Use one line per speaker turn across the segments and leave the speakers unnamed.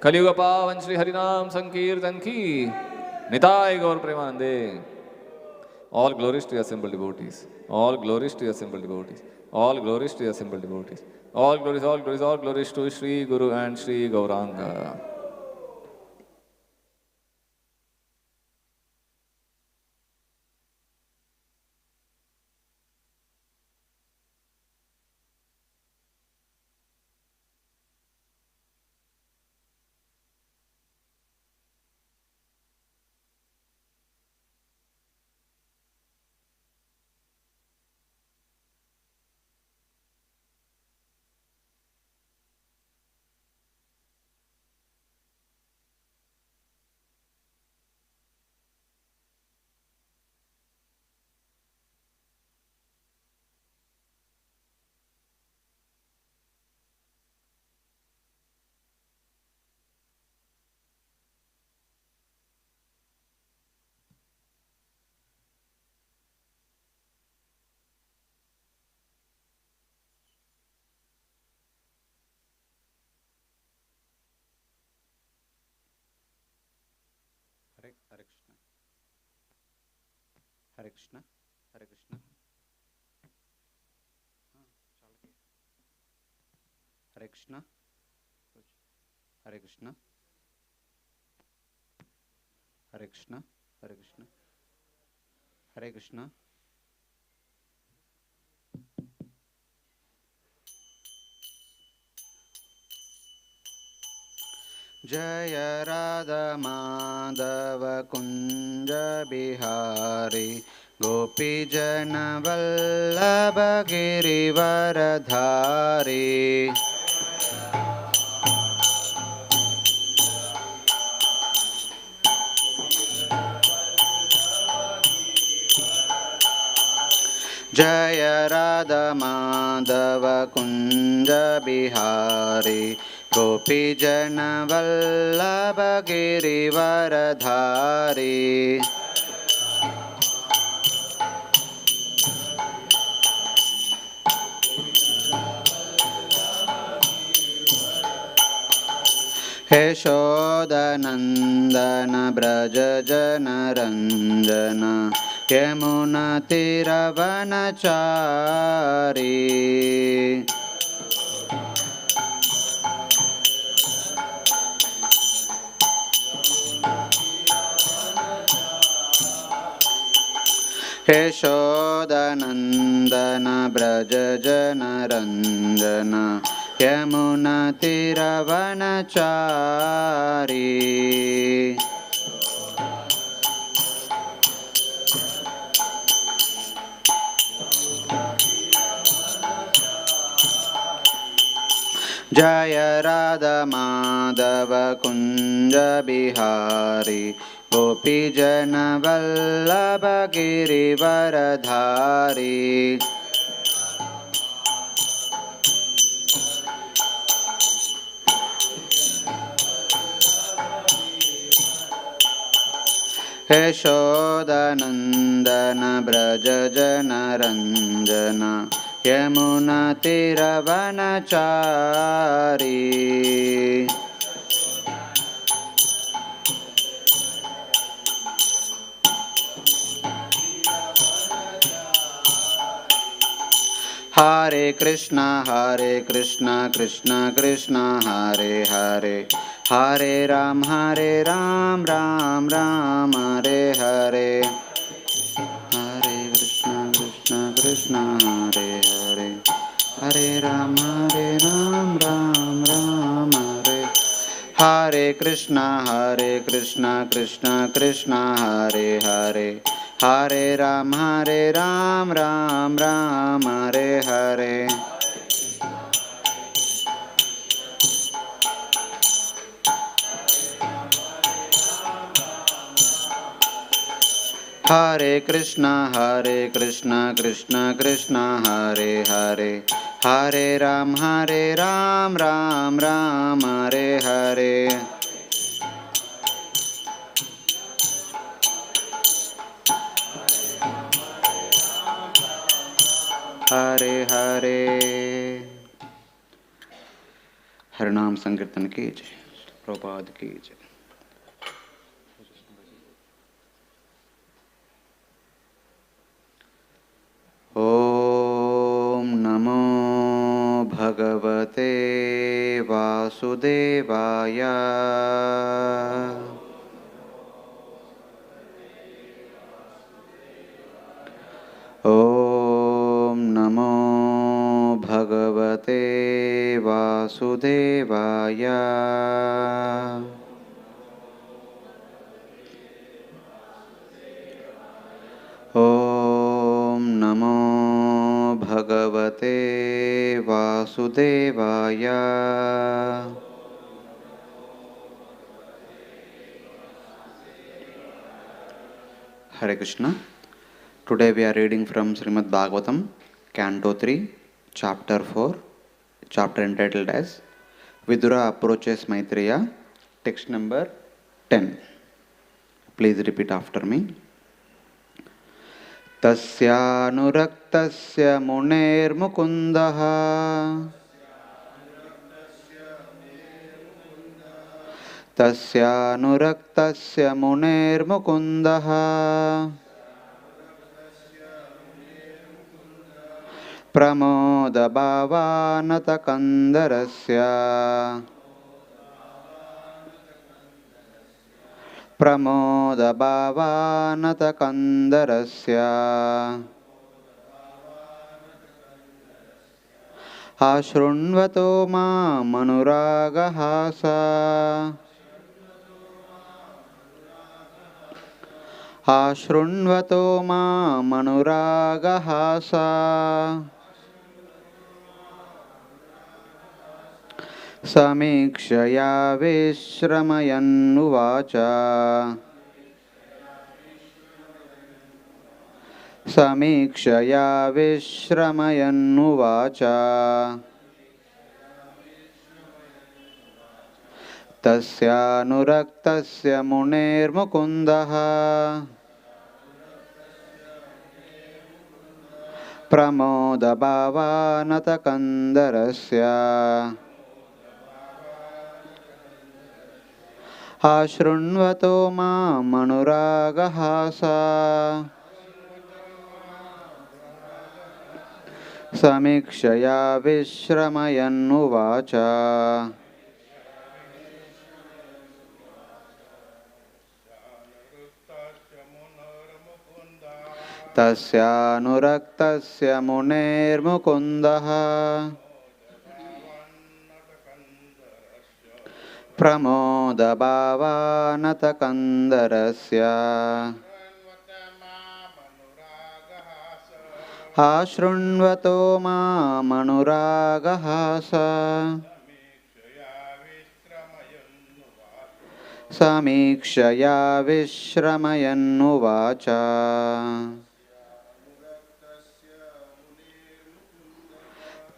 कलियुग पावन श्री हरिनाम संकीर्तन की निताय गौर प्रेमानंदे। All glories to your assembled devotees. All glories to your assembled devotees. All glories to your assembled devotees. All glories to Shri Guru and Shri Gauranga.
Hare Krishna, Hare Krishna, Hare Krishna, Hare Krishna, Hare Krishna, Hare Krishna, Hare Krishna. Jaya Radha Madhava Kunja Bihari Gopi Jana Vallabha Girivaradhari. Jaya Radha Madhava Kunja Bihari Gopi Jana Vallabha Girivaradhari. Yashodanandana Braja Jana Ranjana Yamuna Tiravanachari. Yashodanandana Braja Jana Ranjana Yamuna Tiravanachari. Jaya Radha Madhava Kunja Bihari Gopi Jana Vallabha Girivaradhari. Yashodanandana Braja Jana Ranjana Yamuna Tiravanachari. Hare Krishna, Krishna Krishna, Hare Hare, Hare Ram, Ram Ram, Hare Hare. Hare Krishna, Krishna, Hare Hare, Hare Ram, Ram Ram, Hare. Hare Krishna, Krishna Krishna, Hare Hare, Hare Ram, Ram Ram, Hare Hare. Hare Krishna, Krishna Krishna, Hare Hare, Hare Ram, Ram Ram, Hare Hare. Hare Hare. हरिनाम संकीर्तन की जय। प्रभुपाद की जय। ओम नमो भगवते वासुदेवाय। ओम नमो भगवते वासुदेवाय। ओम नमो भगवते वासुदेवाय। Hare Krishna. Today we are reading from Srimad Bhagavatam, Canto 3, Chapter 4, chapter entitled as Vidura Approaches Maitreya, text number 10. Please repeat after me. तस्यानुरक्तस्य मुनेर्मुकुन्दः तस्यानुरक्तस्य मुनेर्मुकुन्दः प्रमोदभावानतकन्दरस्य प्रमोदभावानतकन्दरस्य आशृण्वतो मामनुरागहास आशृण्वतो मामनुरागहास समीक्षया विश्रमयन्नुवाच समीक्षया विश्रमयन्नुवाच तस्यानुरक्तस्य मुनेर्मुकुन्दः प्रमोदभावानतकन्दरस्य आशृण्वतो मामनुरागहास समीक्षया विश्रमयन्नुवाच तस्यानुरक्तस्य मुनेर्मुकुन्दः प्रमोदभावानतकन्दरस्य आशृण्वतो मामनुरागहास समीक्षया विश्रमयन्नुवाच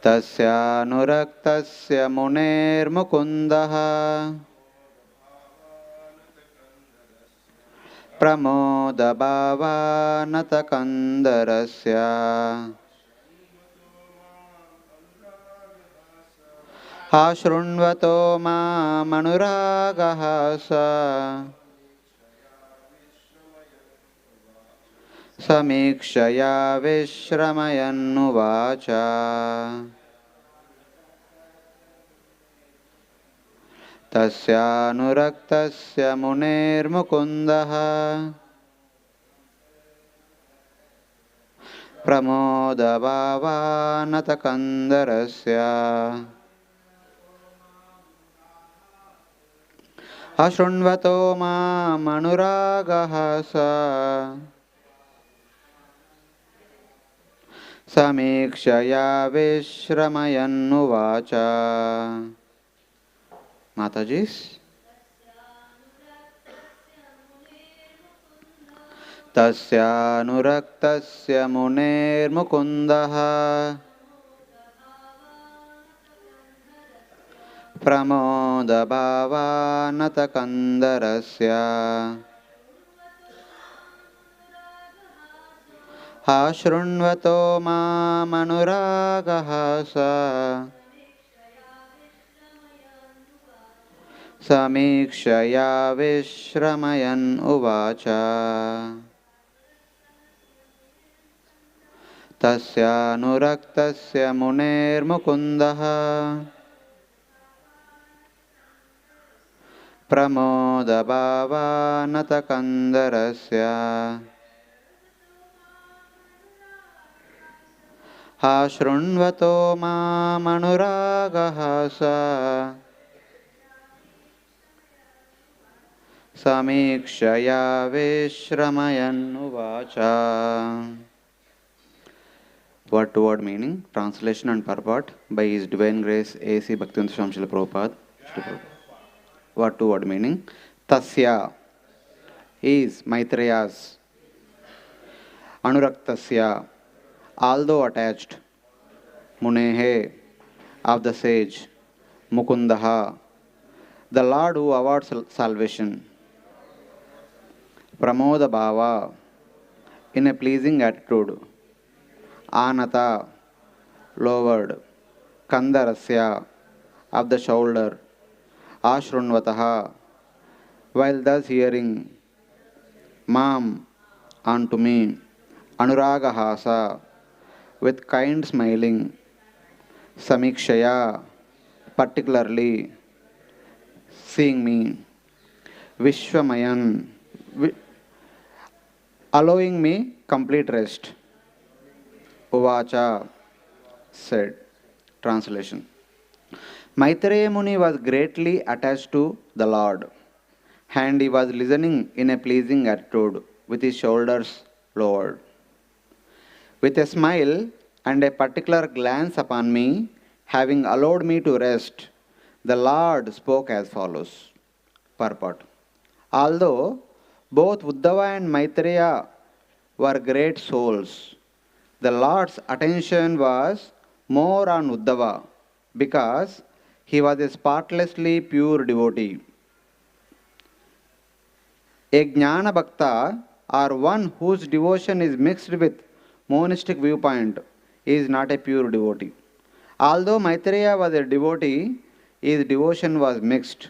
तस्यानुरक्तस्य मुनेर्मुकुन्दः प्रमोदभावानतकन्दरस्य आशृण्वतो मामनुरागहास समीक्षया विश्रमयन्नुवाच तस्यानुरक्तस्य मुनेर्मुकुन्दः प्रमोदभावानतकन्दरस्य अशृण्वतो मामनुरागहास समीक्षया विश्रमयन्नुवाच। माताजी, तस्यानुरक्तस्य मुनेर्मुकुन्दः प्रमोदभावानतकन्दरस्य आशृण्वतो मामनुरागहास समीक्षया विश्रमयन् उवाच तस्यानुरक्तस्य मुनेर्मुकुन्दः प्रमोदभावानतकन्दरस्य शृण्वतो मामनुरागः स समीक्षया विश्रमयन् उवाच. Word to word meaning, translation and purport by His Divine Grace A.C. Bhaktivinoda Swami Srila Prabhupada. Word to word meaning, Tasya is Maitreya's, Anuraktasya although attached, Munehe of the sage, Mukundaha the Lord who awards salvation, Pramoda Bhava in a pleasing attitude, Anata lowered, Kandarasya of the shoulder, Ashrunvataha while thus hearing, Mam unto me, Anuragahasa with kind smiling, Samikshaya particularly seeing me, Vishwamayan allowing me complete rest. Uvacha said. Translation. Maitreya Muni was greatly attached to the Lord, and he was listening in a pleasing attitude with his shoulders lowered. With a smile and a particular glance upon me, having allowed me to rest, the Lord spoke as follows. Purport. Although both Uddhava and Maitreya were great souls, the Lord's attention was more on Uddhava because he was a spotlessly pure devotee. A Jnana Bhakta or one whose devotion is mixed with monistic viewpoint is not a pure devotee. Although Maitreya was a devotee, his devotion was mixed.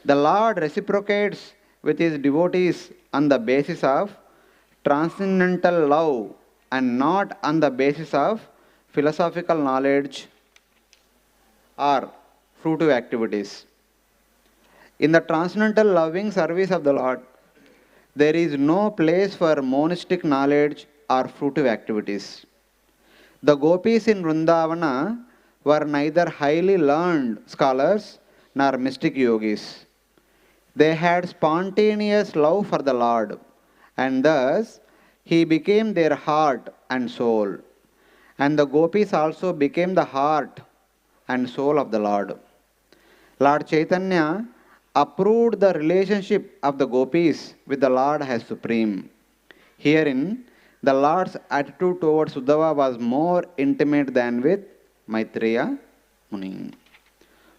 The Lord reciprocates with his devotees on the basis of transcendental love and not on the basis of philosophical knowledge or fruitive activities. In the transcendental loving service of the Lord, there is no place for monistic knowledge or fruitive activities. The gopis in Vrindavana were neither highly learned scholars nor mystic yogis. They had spontaneous love for the Lord, and thus he became their heart and soul. And the gopis also became the heart and soul of the Lord. Lord Chaitanya approved the relationship of the gopis with the Lord as supreme. Herein, the Lord's attitude towards Uddhava was more intimate than with Maitreya Muni.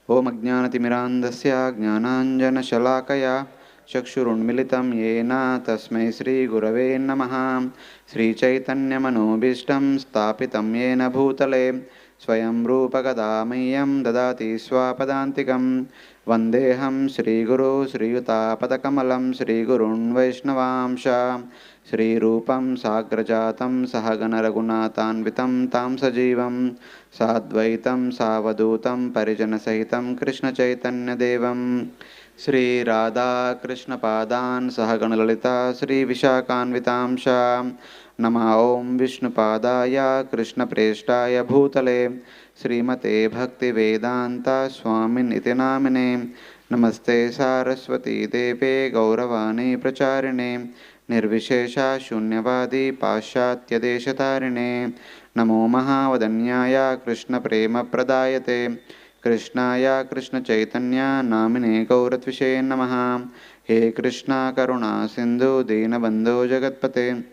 Om Ajnanatimirandasya Jnananjana Shalakaya Chakshurunmilitam Yena Tasmai Sri Gurave Namaha Sri Chaitanya Manobishtam Stapitam Yena Bhutale Swayam Rupa Gadamayam Dadati Swapadantikam Vandeham Sri Guru Sri Yuta Padakamalam Sri Gurun Vaishnavamsha Sri Rupam Sagrajatam Sahagana Raghunathanvitam Tam Sajivam Sadvaitam Savadutam Parijana Sahitam Krishna Chaitanya Devam Sri Radha Krishna Padan Sahagana Lalita Sri Vishakhanvitamsha Nama Om Vishnu Padaya Krishna Preshtaya Bhutale Srimate Bhakti Vedanta Swamin Itinamine Namaste Saraswati Deve Gauravani Pracharine Nirvishesha Shunyavadi Pashatya Deshatarine Namo Mahavadanyaya Krishna Prema Pradayate Krishnaya Krishna Chaitanya Namine Gauratvishe Namaha He Krishna Karuna Sindhu Dinabandhu Jagatpate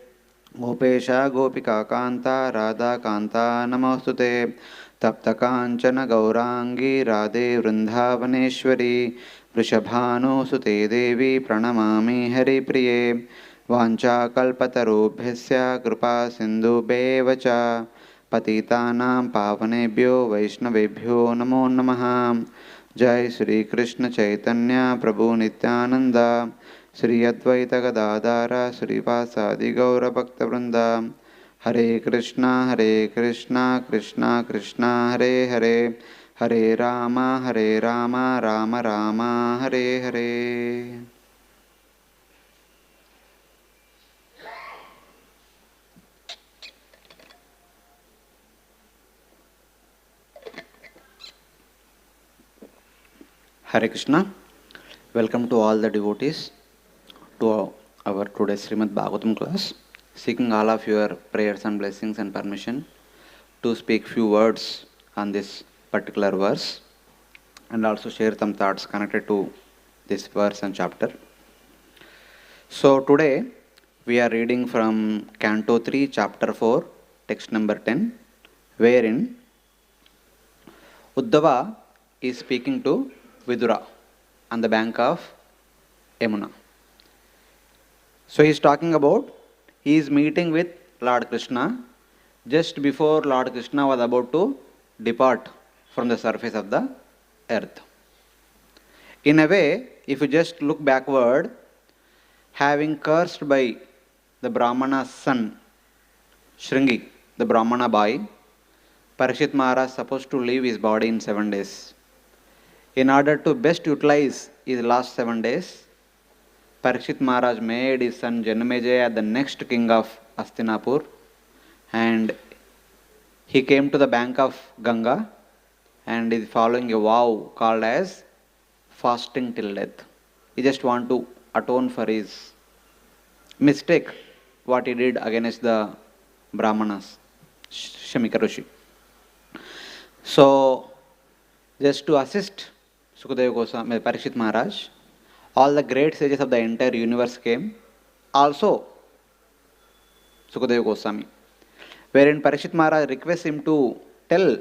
Gopesha Gopika Kanta Radha Kanta Namostute Tapta Kanchana Gaurangi Radhe Vrindavaneshwari Vrishabhanu Sute Devi Pranamami Hari Priye Vancha Kalpatarubhyasya Kripa Sindhu Bevacha Patitanam Pavanebhyo Vaishnavebhyo Namo Namaha Jai Shri Krishna Chaitanya Prabhu Nityananda Shri Advaita Gadadara Shri Vasadi Gaura Bhakta Vrinda Hare Krishna Krishna Krishna Hare Hare Hare Rama Rama Rama Hare Hare. Hare Krishna. Welcome to all the devotees to our today's Srimad Bhagavatam class. Seeking all of your prayers and blessings and permission to speak few words on this particular verse and also share some thoughts connected to this verse and chapter. So today we are reading from Canto 3, Chapter 4, text number 10, wherein Uddhava is speaking to Vidura on the bank of Yamuna. So he is talking about, he is meeting with Lord Krishna just before Lord Krishna was about to depart from the surface of the earth. In a way, if you just look backward, having cursed by the Brahmana's son, Shringi, the Brahmana boy, Parikshit Maharaj supposed to leave his body in 7 days. In order to best utilize his last 7 days, Parikshit Maharaj made his son Janamejaya the next king of Hastinapur, and he came to the bank of Ganga and is following a vow called as fasting till death. He just want to atone for his mistake, what he did against the Brahmanas, Shamika Rishi. So, just to assist Sukadeva Goswami, Parikshit Maharaj, all the great sages of the entire universe came, also Sukadeva Goswami, wherein Parikshit Maharaj requests him to tell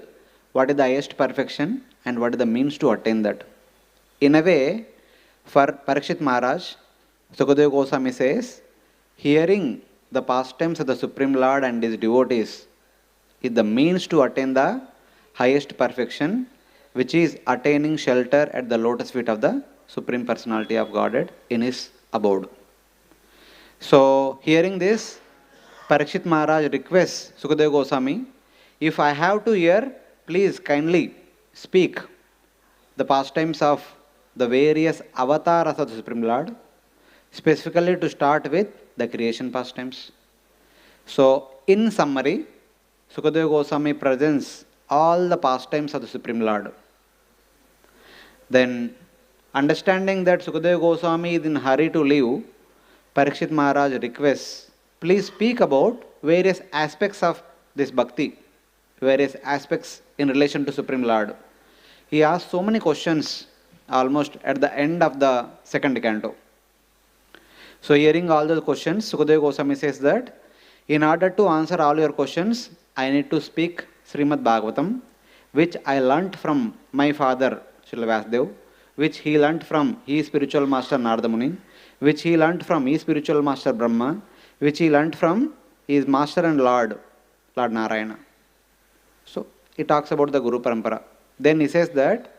what is the highest perfection and what is the means to attain that. In a way, for Parikshit Maharaj, Sukadeva Goswami says, hearing the pastimes of the Supreme Lord and his devotees is the means to attain the highest perfection, which is attaining shelter at the lotus feet of the Supreme Personality of Godhead in his abode. So, hearing this, Parikshit Maharaj requests Sukadeva Goswami, if I have to hear, please kindly speak the pastimes of the various avatars of the Supreme Lord, specifically to start with the creation pastimes. So, in summary, Sukadeva Goswami presents all the pastimes of the Supreme Lord. Then, understanding that Sukadeva Goswami is in a hurry to leave, Parikshit Maharaj requests, please speak about various aspects of this bhakti, various aspects in relation to Supreme Lord. He asked so many questions almost at the end of the second canto. So hearing all the questions, Sukadeva Goswami says that in order to answer all your questions, I need to speak Srimad Bhagavatam, which I learnt from my father, Srila Vasudev, which he learnt from his spiritual master Narada Muni, which he learnt from his spiritual master Brahma, which he learnt from his master and Lord, Lord Narayana. So he talks about the Guru Parampara. Then he says that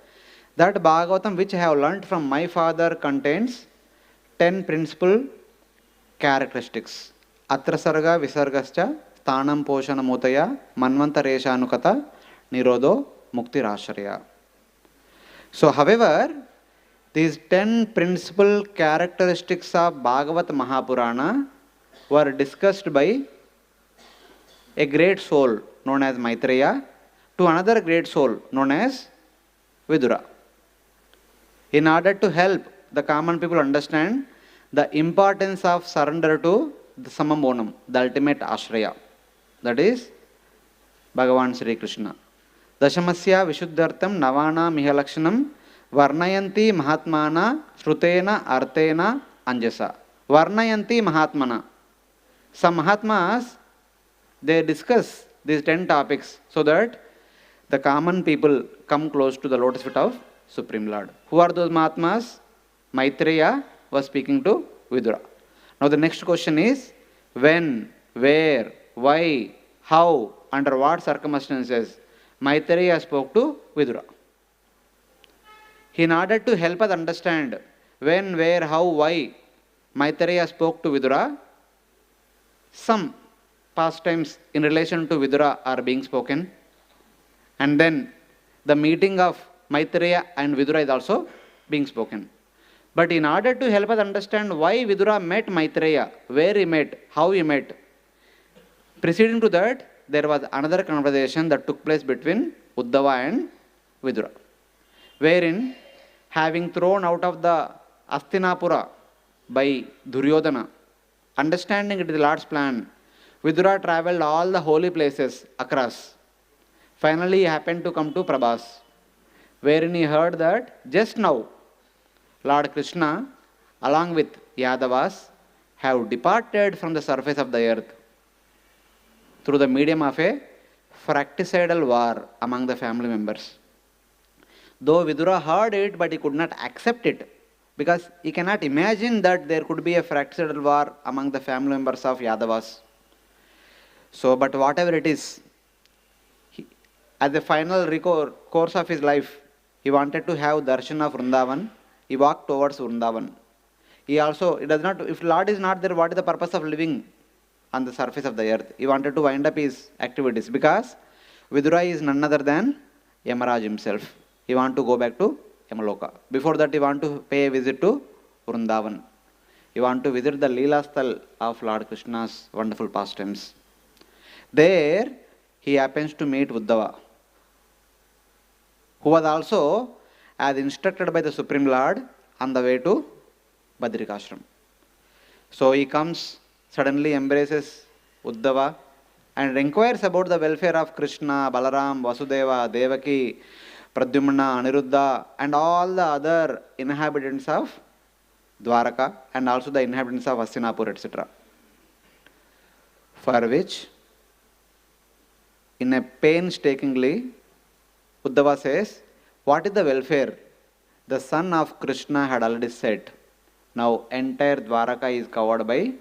Bhagavatam which I have learnt from my father contains 10 principal characteristics. Atra sarga visargascha sthanam poshana mutaya manvantaresha anukata nirodho mukti rasharya. So however, these 10 principal characteristics of Bhagavat Mahapurana were discussed by a great soul known as Maitreya to another great soul known as Vidura, in order to help the common people understand the importance of surrender to the Samambonam, the ultimate Ashraya, that is Bhagavan Sri Krishna. Dashamasya Vishuddhartam Navana Mihalakshanam Varnayanti Mahatmana Shrutena Artena Anjasa. Varnayanti Mahatmana. Some Mahatmas, they discuss these 10 topics so that the common people come close to the lotus feet of Supreme Lord. Who are those Mahatmas? Maitreya was speaking to Vidura. Now the next question is, when, where, why, how, under what circumstances Maitreya spoke to Vidura. In order to help us understand when, where, how, why Maitreya spoke to Vidura, some pastimes in relation to Vidura are being spoken. And then the meeting of Maitreya and Vidura is also being spoken. But in order to help us understand why Vidura met Maitreya, where he met, how he met, preceding to that, there was another conversation that took place between Uddhava and Vidura, wherein, having thrown out of the Astinapura by Duryodhana, understanding it is the Lord's plan, Vidura travelled all the holy places across. Finally, he happened to come to Prabhasa, wherein he heard that just now Lord Krishna, along with Yadavas, have departed from the surface of the earth through the medium of a fratricidal war among the family members. Though Vidura heard it, but he could not accept it, because he cannot imagine that there could be a fratricidal war among the family members of Yadavas. So, but whatever it is, as the final course of his life, he wanted to have darshan of Vrindavan. He walked towards Vrindavan. It does not, if Lord is not there, what is the purpose of living on the surface of the earth? He wanted to wind up his activities, because Vidura is none other than Yamaraj himself. He want to go back to Yamaloka. Before that, he want to pay a visit to Vrindavan. He want to visit the Leela Sthal of Lord Krishna's wonderful pastimes. There, he happens to meet Uddhava, who was also as instructed by the Supreme Lord on the way to Badrikashram. So he comes, suddenly embraces Uddhava and inquires about the welfare of Krishna, Balaram, Vasudeva, Devaki, Pradyumna, Aniruddha, and all the other inhabitants of Dwaraka, and also the inhabitants of Hastinapur, etc. For which, in a painstakingly, Uddhava says, what is the welfare? The sun of Krishna had already set. Now entire Dwaraka is covered by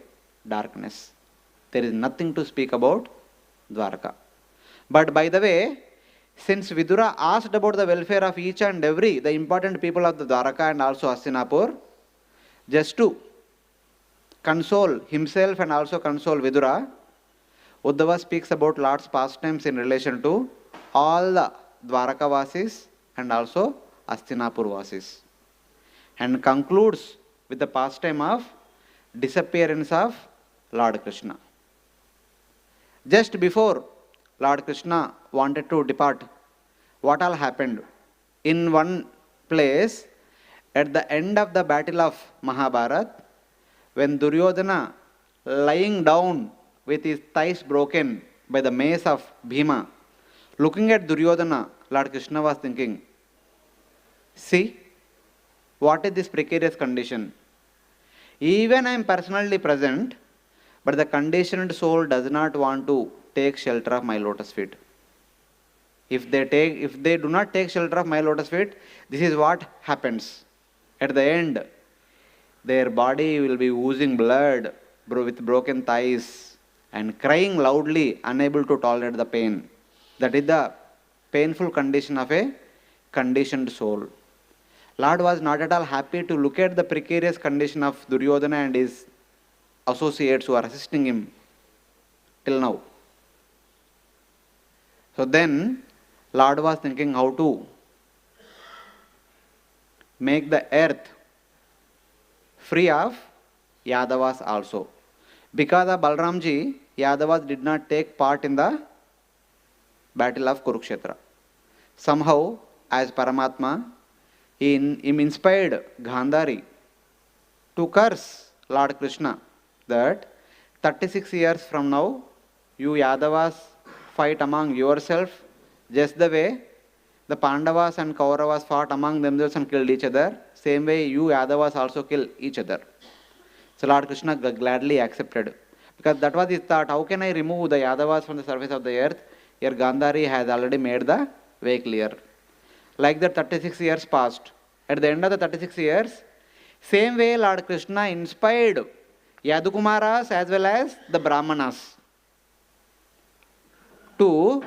darkness. There is nothing to speak about Dwaraka. But by the way, since Vidura asked about the welfare of each and every, the important people of the Dwaraka and also Hastinapur, just to console himself and also console Vidura, Uddhava speaks about Lord's pastimes in relation to all the Dwaraka Vasis and also Hastinapur Vasis, and concludes with the pastime of disappearance of Lord Krishna. Just before Lord Krishna wanted to depart, what all happened? In one place, at the end of the battle of Mahabharat, when Duryodhana, lying down with his thighs broken by the mace of Bhima, looking at Duryodhana, Lord Krishna was thinking, see, what is this precarious condition? Even I am personally present, but the conditioned soul does not want to take shelter of my lotus feet. If they do not take shelter of my lotus feet, this is what happens. At the end, their body will be oozing blood with broken thighs and crying loudly, unable to tolerate the pain. That is the painful condition of a conditioned soul. Lord was not at all happy to look at the precarious condition of Duryodhana and his associates who are assisting him till now. So then, Lord was thinking how to make the earth free of Yadavas also. Because of Balramji, Yadavas did not take part in the battle of Kurukshetra. Somehow, as Paramatma, he inspired Gandhari to curse Lord Krishna that 36 years from now, you Yadavas fight among yourself just the way the Pandavas and Kauravas fought among themselves and killed each other. Same way you Yadavas also kill each other. So Lord Krishna gladly accepted. Because that was his thought, how can I remove the Yadavas from the surface of the earth? Here Gandhari has already made the way clear. Like that 36 years passed. At the end of the 36 years, same way Lord Krishna inspired Yadukumaras as well as the Brahmanas to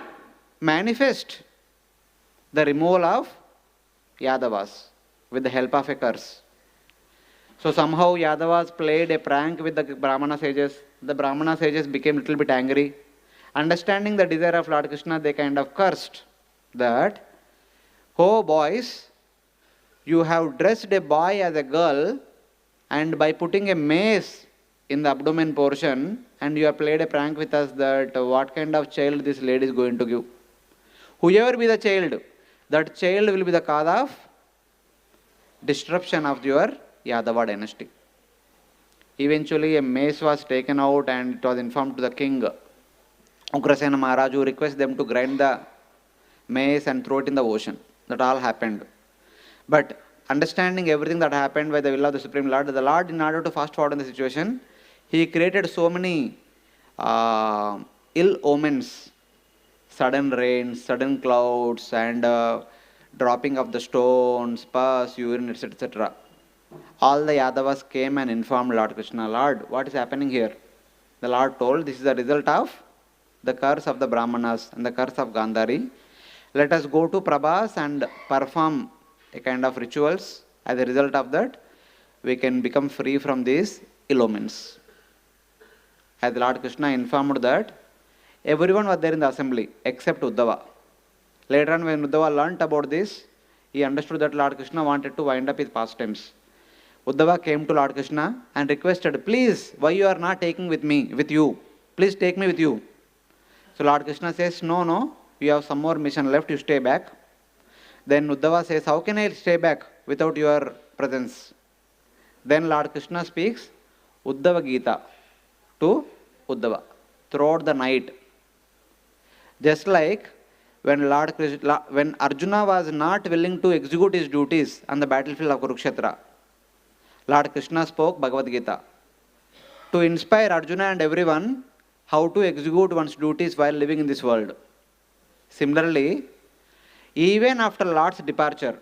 manifest the removal of Yadavas. with the help of a curse. So somehow Yadavas played a prank with the Brahmana sages. The Brahmana sages became a little bit angry. Understanding the desire of Lord Krishna, they kind of cursed that, oh boys, you have dressed a boy as a girl, and by putting a mace in the abdomen portion, and you have played a prank with us that what kind of child this lady is going to give. Whoever be the child, that child will be the cause of disruption of your Yadava dynasty. Eventually, a mace was taken out and it was informed to the king, Ugrasena Maharaj, who requests them to grind the mace and throw it in the ocean. That all happened. But understanding everything that happened by the will of the Supreme Lord, the Lord, in order to fast forward in the situation, he created so many ill omens, sudden rain, sudden clouds, and dropping of the stones, pus, urine, etc. All the Yadavas came and informed Lord Krishna, Lord, what is happening here? The Lord told, this is the result of the curse of the Brahmanas and the curse of Gandhari. Let us go to Prabhasa and perform a kind of rituals. As a result of that, we can become free from these ill omens. As Lord Krishna informed that, everyone was there in the assembly except Uddhava. Later on, when Uddhava learnt about this, he understood that Lord Krishna wanted to wind up his pastimes. Uddhava came to Lord Krishna and requested, please, why you are not taking with you? Please take me with you. So Lord Krishna says, no, you have some more mission left, you stay back. Then Uddhava says, how can I stay back without your presence? Then Lord Krishna speaks Uddhava Gita to Uddhava throughout the night. Just like when Arjuna was not willing to execute his duties on the battlefield of Kurukshetra, Lord Krishna spoke Bhagavad Gita to inspire Arjuna and everyone how to execute one's duties while living in this world. Similarly, even after Lord's departure,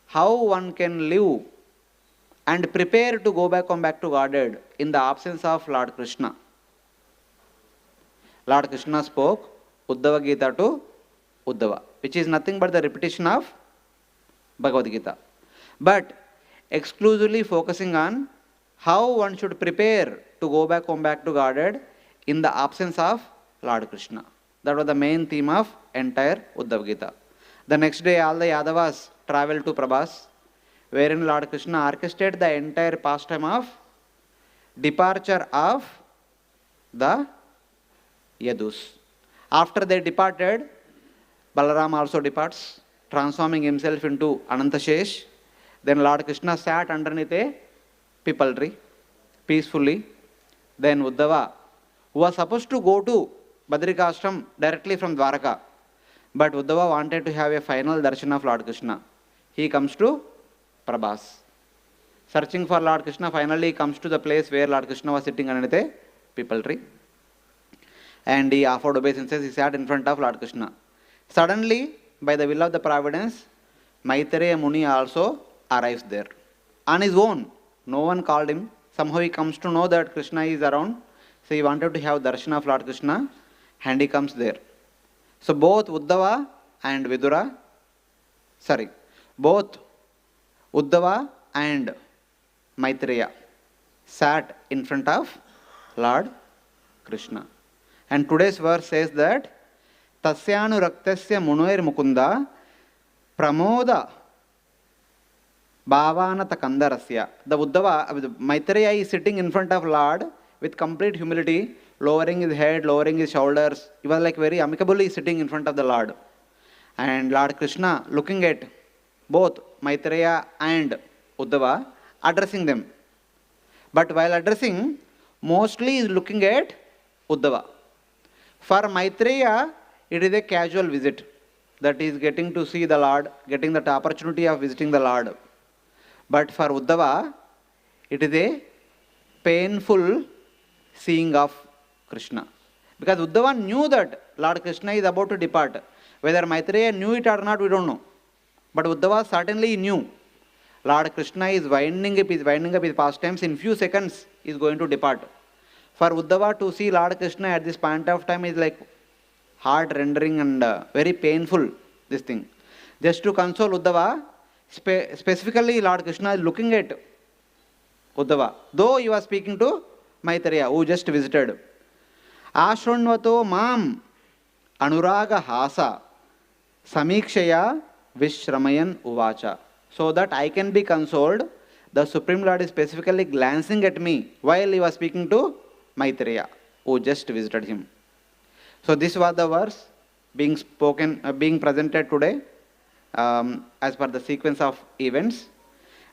how one can live and prepare to go back to Godhead in the absence of Lord Krishna. Lord Krishna spoke Uddhava Gita to Uddhava, which is nothing but the repetition of Bhagavad Gita, but exclusively focusing on how one should prepare to go back to Godhead in the absence of Lord Krishna. That was the main theme of entire Uddhava Gita. The next day, all the Yadavas traveled to Prabhasa, wherein Lord Krishna orchestrated the entire pastime of departure of the Yadus. After they departed, Balaram also departs, transforming himself into Anantashesh. Then Lord Krishna sat underneath a pipal tree, peacefully. Then Uddhava, who was supposed to go to Badrikashram directly from Dwaraka, but Uddhava wanted to have a final darshan of Lord Krishna. He comes to Prabhasa. Searching for Lord Krishna, finally he comes to the place where Lord Krishna was sitting underneath a pipal tree. And he offered obeisances, he sat in front of Lord Krishna. Suddenly, by the will of the providence, Maitreya Muni also arrives there. On his own, no one called him. Somehow he comes to know that Krishna is around. So he wanted to have darshan of Lord Krishna, and he comes there. So both Uddhava and Maitreya sat in front of Lord Krishna. And today's verse says that Tasyanu Raktasya Munoir Mukunda Pramoda Bhavanata Kandarasya. The Uddhava, Maitreya is sitting in front of Lord with complete humility, lowering his head, lowering his shoulders. He was like very amicably sitting in front of the Lord. And Lord Krishna looking at both Maitreya and Uddhava, addressing them. But while addressing, mostly is looking at Uddhava. For Maitreya, it is a casual visit, that he is getting to see the Lord, getting that opportunity of visiting the Lord. But for Uddhava, it is a painful seeing of Krishna. Because Uddhava knew that Lord Krishna is about to depart. Whether Maitreya knew it or not, we don't know. But Uddhava certainly knew. Lord Krishna is winding up his pastimes. In few seconds, he is going to depart. For Uddhava to see Lord Krishna at this point of time is like heart rendering and very painful, this thing. Just to console Uddhava, specifically Lord Krishna is looking at Uddhava, though he was speaking to Maitreya, who just visited. Ashranvato mam anuraga hasa samikshaya vishramayan uvacha. So that I can be consoled, the Supreme Lord is specifically glancing at me while he was speaking to Maitreya, who just visited him. So this was the verse being spoken, being presented today as per the sequence of events.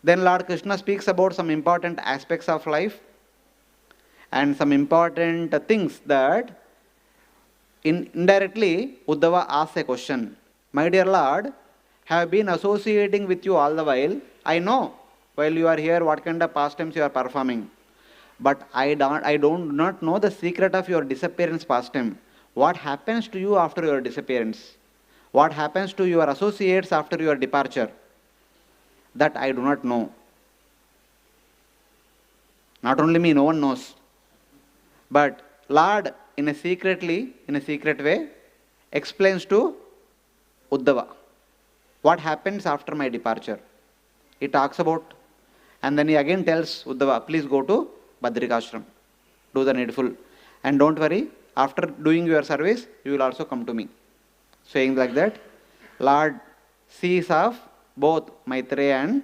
Then Lord Krishna speaks about some important aspects of life and some important things that indirectly Uddhava asks a question. My dear Lord, have been associating with you all the while. I know while you are here what kind of pastimes you are performing. But I do not know the secret of your disappearance pastime. What happens to you after your disappearance? What happens to your associates after your departure? That I do not know. Not only me, no one knows. But Lord, in a secret way, explains to Uddhava what happens after my departure. He talks about, and then he again tells Uddhava, please go to Badrikashram, do the needful, and don't worry, after doing your service, you will also come to me. Saying like that, Lord sees of both Maitreya and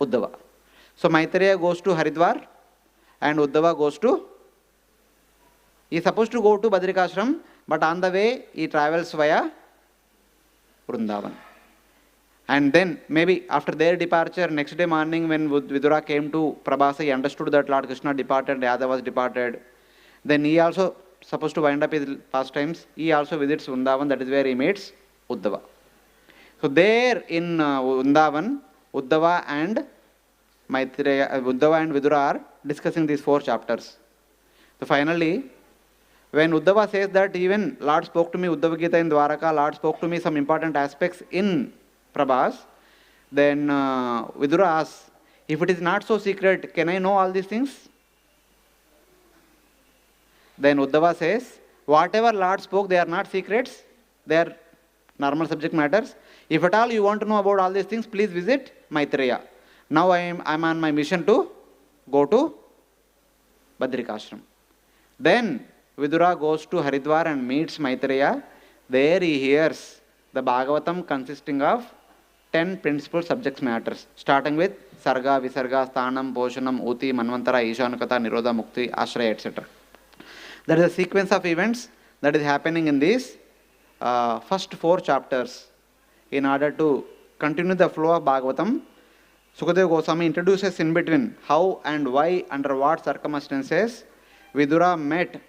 Uddhava. So Maitreya goes to Haridwar and Uddhava goes to, he is supposed to go to Badrikashram, but on the way he travels via Vrindavan. And then maybe after their departure, next day morning when Vidura came to Prabhasa, he understood that Lord Krishna departed, Radha was departed. Then he also supposed to wind up his pastimes. He also visits Vrindavan, that is where he meets Uddhava. So there in Vrindavan, Uddhava and Vidura are discussing these 4 chapters. So finally, when Uddhava says that even Lord spoke to me, Uddhava Gita in Dwaraka, Lord spoke to me some important aspects in Prabhas, then Vidura asks, if it is not so secret, can I know all these things? Then Uddhava says, whatever Lord spoke, they are not secrets, they are normal subject matters. If at all you want to know about all these things, please visit Maitreya. Now I am on my mission to go to Badrikashram. Then Vidura goes to Haridwar and meets Maitreya. There he hears the Bhagavatam consisting of 10 principal subject matters, starting with Sarga, Visarga, Sthanam, Poshanam, Uti, Manvantara, Ishanukata, Nirodha, Mukti, Ashraya, etc. There is a sequence of events that is happening in these first 4 chapters. In order to continue the flow of Bhagavatam, Sukadeva Goswami introduces in between how and why, under what circumstances, Vidura met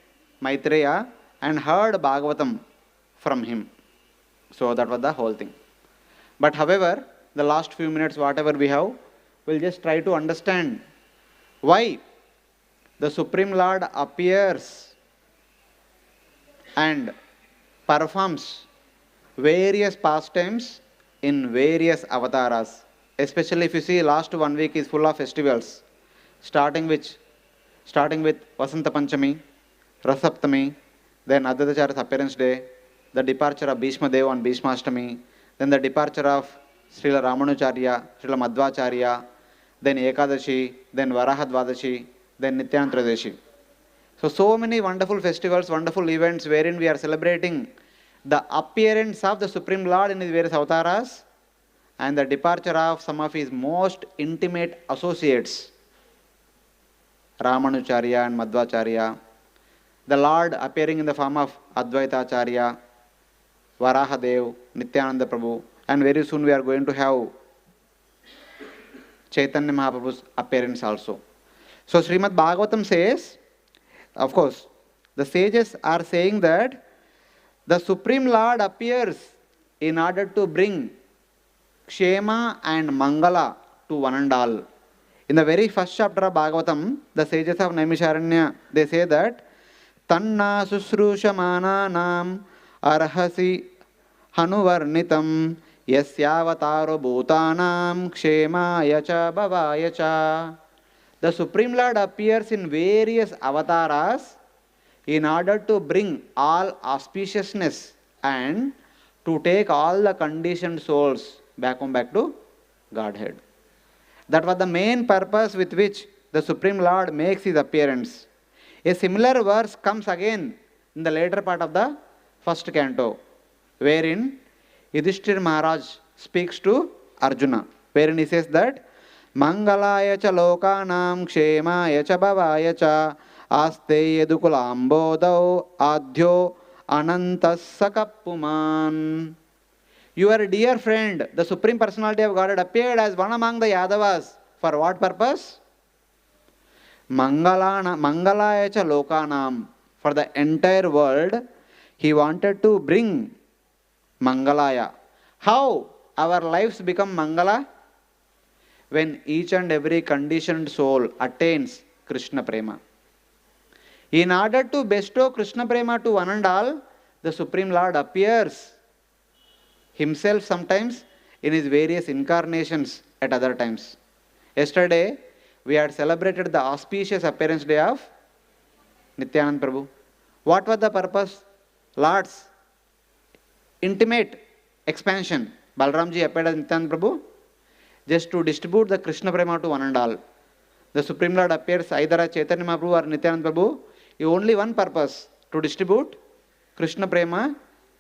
Maitreya and heard Bhagavatam from him. So that was the whole thing. But however, the last few minutes, whatever we have, we'll just try to understand why the Supreme Lord appears and performs various pastimes in various avatars. Especially if you see last 1 week is full of festivals, starting with Vasanta Panchami, Rasaptami, then Advaitacharya's appearance day, the departure of Bhishma Dev on Bhishmashtami, then the departure of Srila Ramanujarya, Srila Madhvacharya, then Ekadashi, then Varaha Dvadashi, then Nityananda Trayodashi. So many wonderful festivals, wonderful events wherein we are celebrating the appearance of the Supreme Lord in his various avatars and the departure of some of his most intimate associates, Ramanujarya and Madhvacharya, the Lord appearing in the form of Advaitacharya, Varahadev, Nityananda Prabhu, and very soon we are going to have Chaitanya Mahaprabhu's appearance also. So Srimad Bhagavatam says, of course, the sages are saying that the Supreme Lord appears in order to bring Kshema and Mangala to one and all. In the very first chapter of Bhagavatam, the sages of Naimisharanya, they say that Tanna Susrushamana Nam Arhasi Hanuvarnitam Yasyavataro Bhutanam Kshema Yacha Bhavayacha. The Supreme Lord appears in various avatars in order to bring all auspiciousness and to take all the conditioned souls back to Godhead. That was the main purpose with which the Supreme Lord makes his appearance. A similar verse comes again in the later part of the first canto, wherein Yudhishthir Maharaj speaks to Arjuna, wherein he says that Mangalaya cha lokanam kshemaya cha bhavaya cha aste yedukulambodau adhyo anantas sakappuman. Your dear friend, the Supreme Personality of Godhead, appeared as one among the Yadavas. For what purpose? Mangalaya cha lokanam. For the entire world, he wanted to bring Mangalaya. How our lives become Mangala? When each and every conditioned soul attains Krishna prema. In order to bestow Krishna prema to one and all, the Supreme Lord appears himself sometimes in his various incarnations at other times. Yesterday, we had celebrated the auspicious appearance day of Nityanand Prabhu. What was the purpose? Lord's intimate expansion. Balramji appeared as Nityanand Prabhu just to distribute the Krishna prema to one and all. The Supreme Lord appears either as Chaitanya Mahaprabhu or Nityanand Prabhu. Only one purpose, to distribute Krishna prema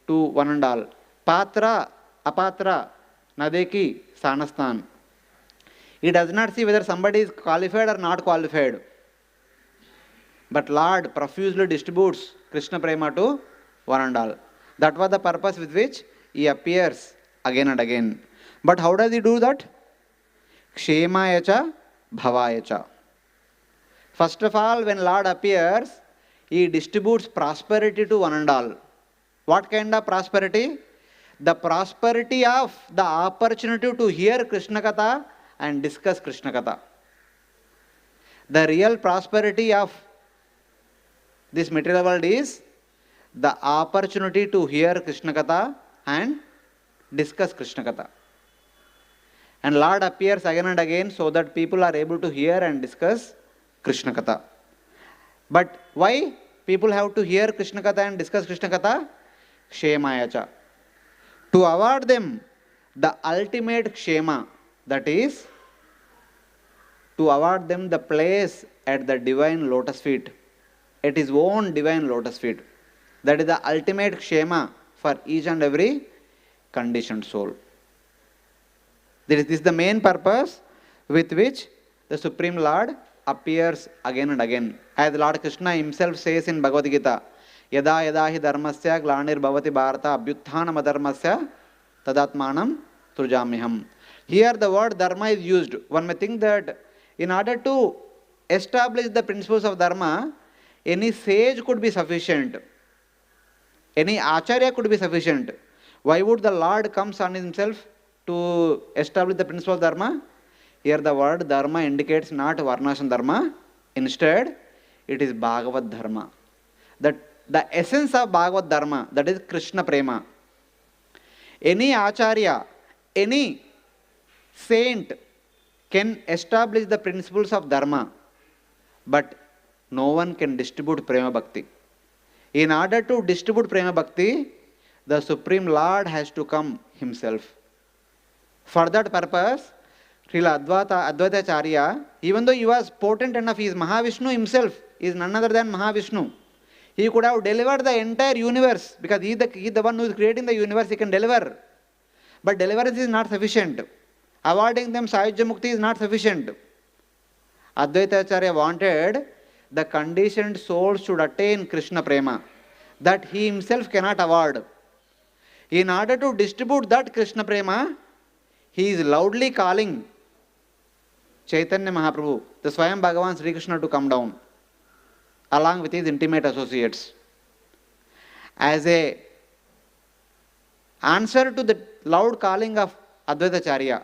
to one and all. Patra, apatra, nadeki, sanastan. He does not see whether somebody is qualified or not qualified. But Lord profusely distributes Krishna prema to one and all. That was the purpose with which he appears again and again. But how does he do that? Kshemaya cha, bhavaya cha. First of all, when Lord appears, he distributes prosperity to one and all. What kind of prosperity? The prosperity of the opportunity to hear Krishna Katha and discuss Krishna Katha. The real prosperity of this material world is the opportunity to hear Krishna Katha and discuss Krishna Katha. And Lord appears again and again so that people are able to hear and discuss Krishna Katha. But why people have to hear Krishna Katha and discuss Krishna Katha? Kshemaya cha. To award them the ultimate kshema, that is, to award them the place at the divine lotus feet, at his own divine lotus feet. That is the ultimate kshema for each and every conditioned soul. This is the main purpose with which the Supreme Lord appears again and again. As Lord Krishna himself says in Bhagavad Gita, Yada yada hi dharmasya glanir bhavati bharata abhyutthanam adharmasya tadatmanam trujamiham. Here the word dharma is used. One may think that in order to establish the principles of dharma, any sage could be sufficient. Any acharya could be sufficient. Why would the Lord comes on himself to establish the principle of dharma? Here the word dharma indicates not varnashram dharma. Instead, it is Bhagavad dharma. The essence of Bhagavad dharma, that is Krishna prema. Any acharya, any saint can establish the principles of dharma, but no one can distribute prema bhakti. In order to distribute prema bhakti, the Supreme Lord has to come himself. For that purpose, Srila Advaitacharya, even though he was potent enough, he is Mahavishnu himself, he is none other than Mahavishnu. He could have delivered the entire universe, because he is the one who is creating the universe, he can deliver. But deliverance is not sufficient. Awarding them Sayujya Mukti is not sufficient. Advaitacharya wanted the conditioned souls should attain Krishna prema, that he himself cannot award. In order to distribute that Krishna prema, he is loudly calling Chaitanya Mahaprabhu, the Swayam Bhagavan Sri Krishna, to come down, along with his intimate associates. As a answer to the loud calling of Advaitacharya,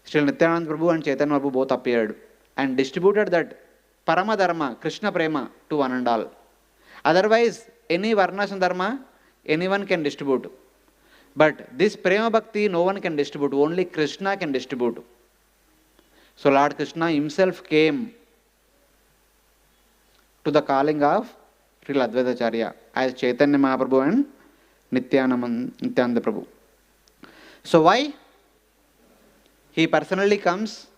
Sri Nityanand Prabhu and Chaitanya Prabhu both appeared and distributed that Parama Dharma, Krishna Prema, to one and all. Otherwise, any Varnashram Dharma, anyone can distribute. But this Prema Bhakti, no one can distribute, only Krishna can distribute. So Lord Krishna himself came to the calling of Srila Advaitacharya as Chaitanya Mahaprabhu and Nityananda Prabhu. So why? He personally comes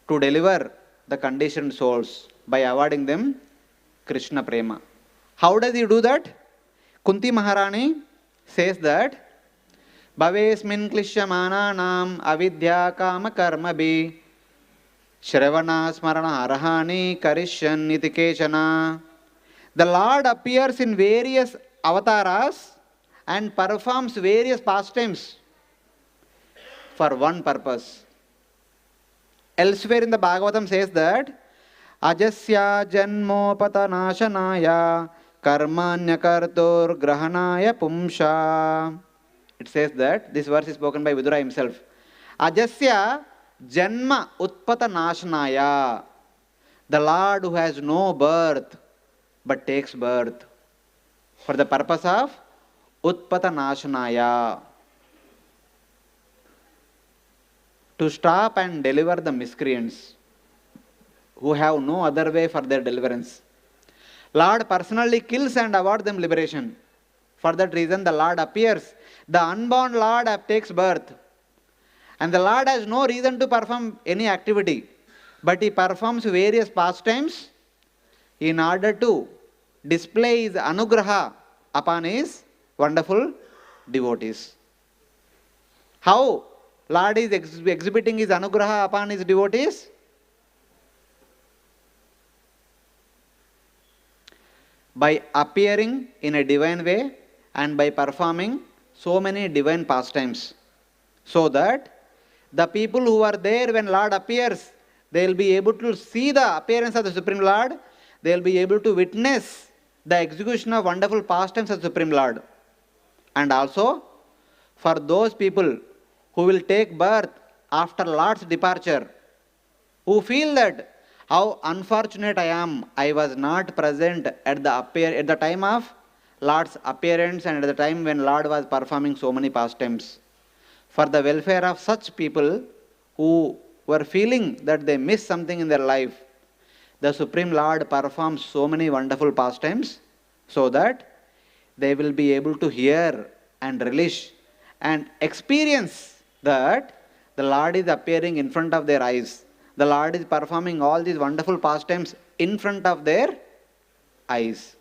to deliver the conditioned souls by awarding them Krishna prema. How does he do that? Kunti Maharani says that Bhavesmin klishyamananam avidya kama karmabhi Shravana smarana arahani karishyan iti kechana. The Lord appears in various avatars and performs various pastimes for one purpose. Elsewhere in the Bhagavatam says that Ajasya janmopatanashanaya karmanya kartur grahanaya pumsha. It says that this verse is spoken by Vidura himself. Ajasya janma utpatanashanaya. The Lord who has no birth but takes birth for the purpose of utpatanashanaya. To stop and deliver the miscreants who have no other way for their deliverance. Lord personally kills and awards them liberation. For that reason the Lord appears. The unborn Lord takes birth. And the Lord has no reason to perform any activity. But he performs various pastimes in order to display his anugraha upon his wonderful devotees. How Lord is exhibiting his anugraha upon his devotees? By appearing in a divine way and by performing so many divine pastimes. So that the people who are there when Lord appears, they will be able to see the appearance of the Supreme Lord. They will be able to witness the execution of wonderful pastimes of the Supreme Lord. And also, for those people who will take birth after Lord's departure, who feel that how unfortunate I am, I was not present at the time of Lord's appearance and at the time when Lord was performing so many pastimes. For the welfare of such people who were feeling that they missed something in their life, the Supreme Lord performs so many wonderful pastimes so that they will be able to hear and relish and experience that the Lord is appearing in front of their eyes. The Lord is performing all these wonderful pastimes in front of their eyes.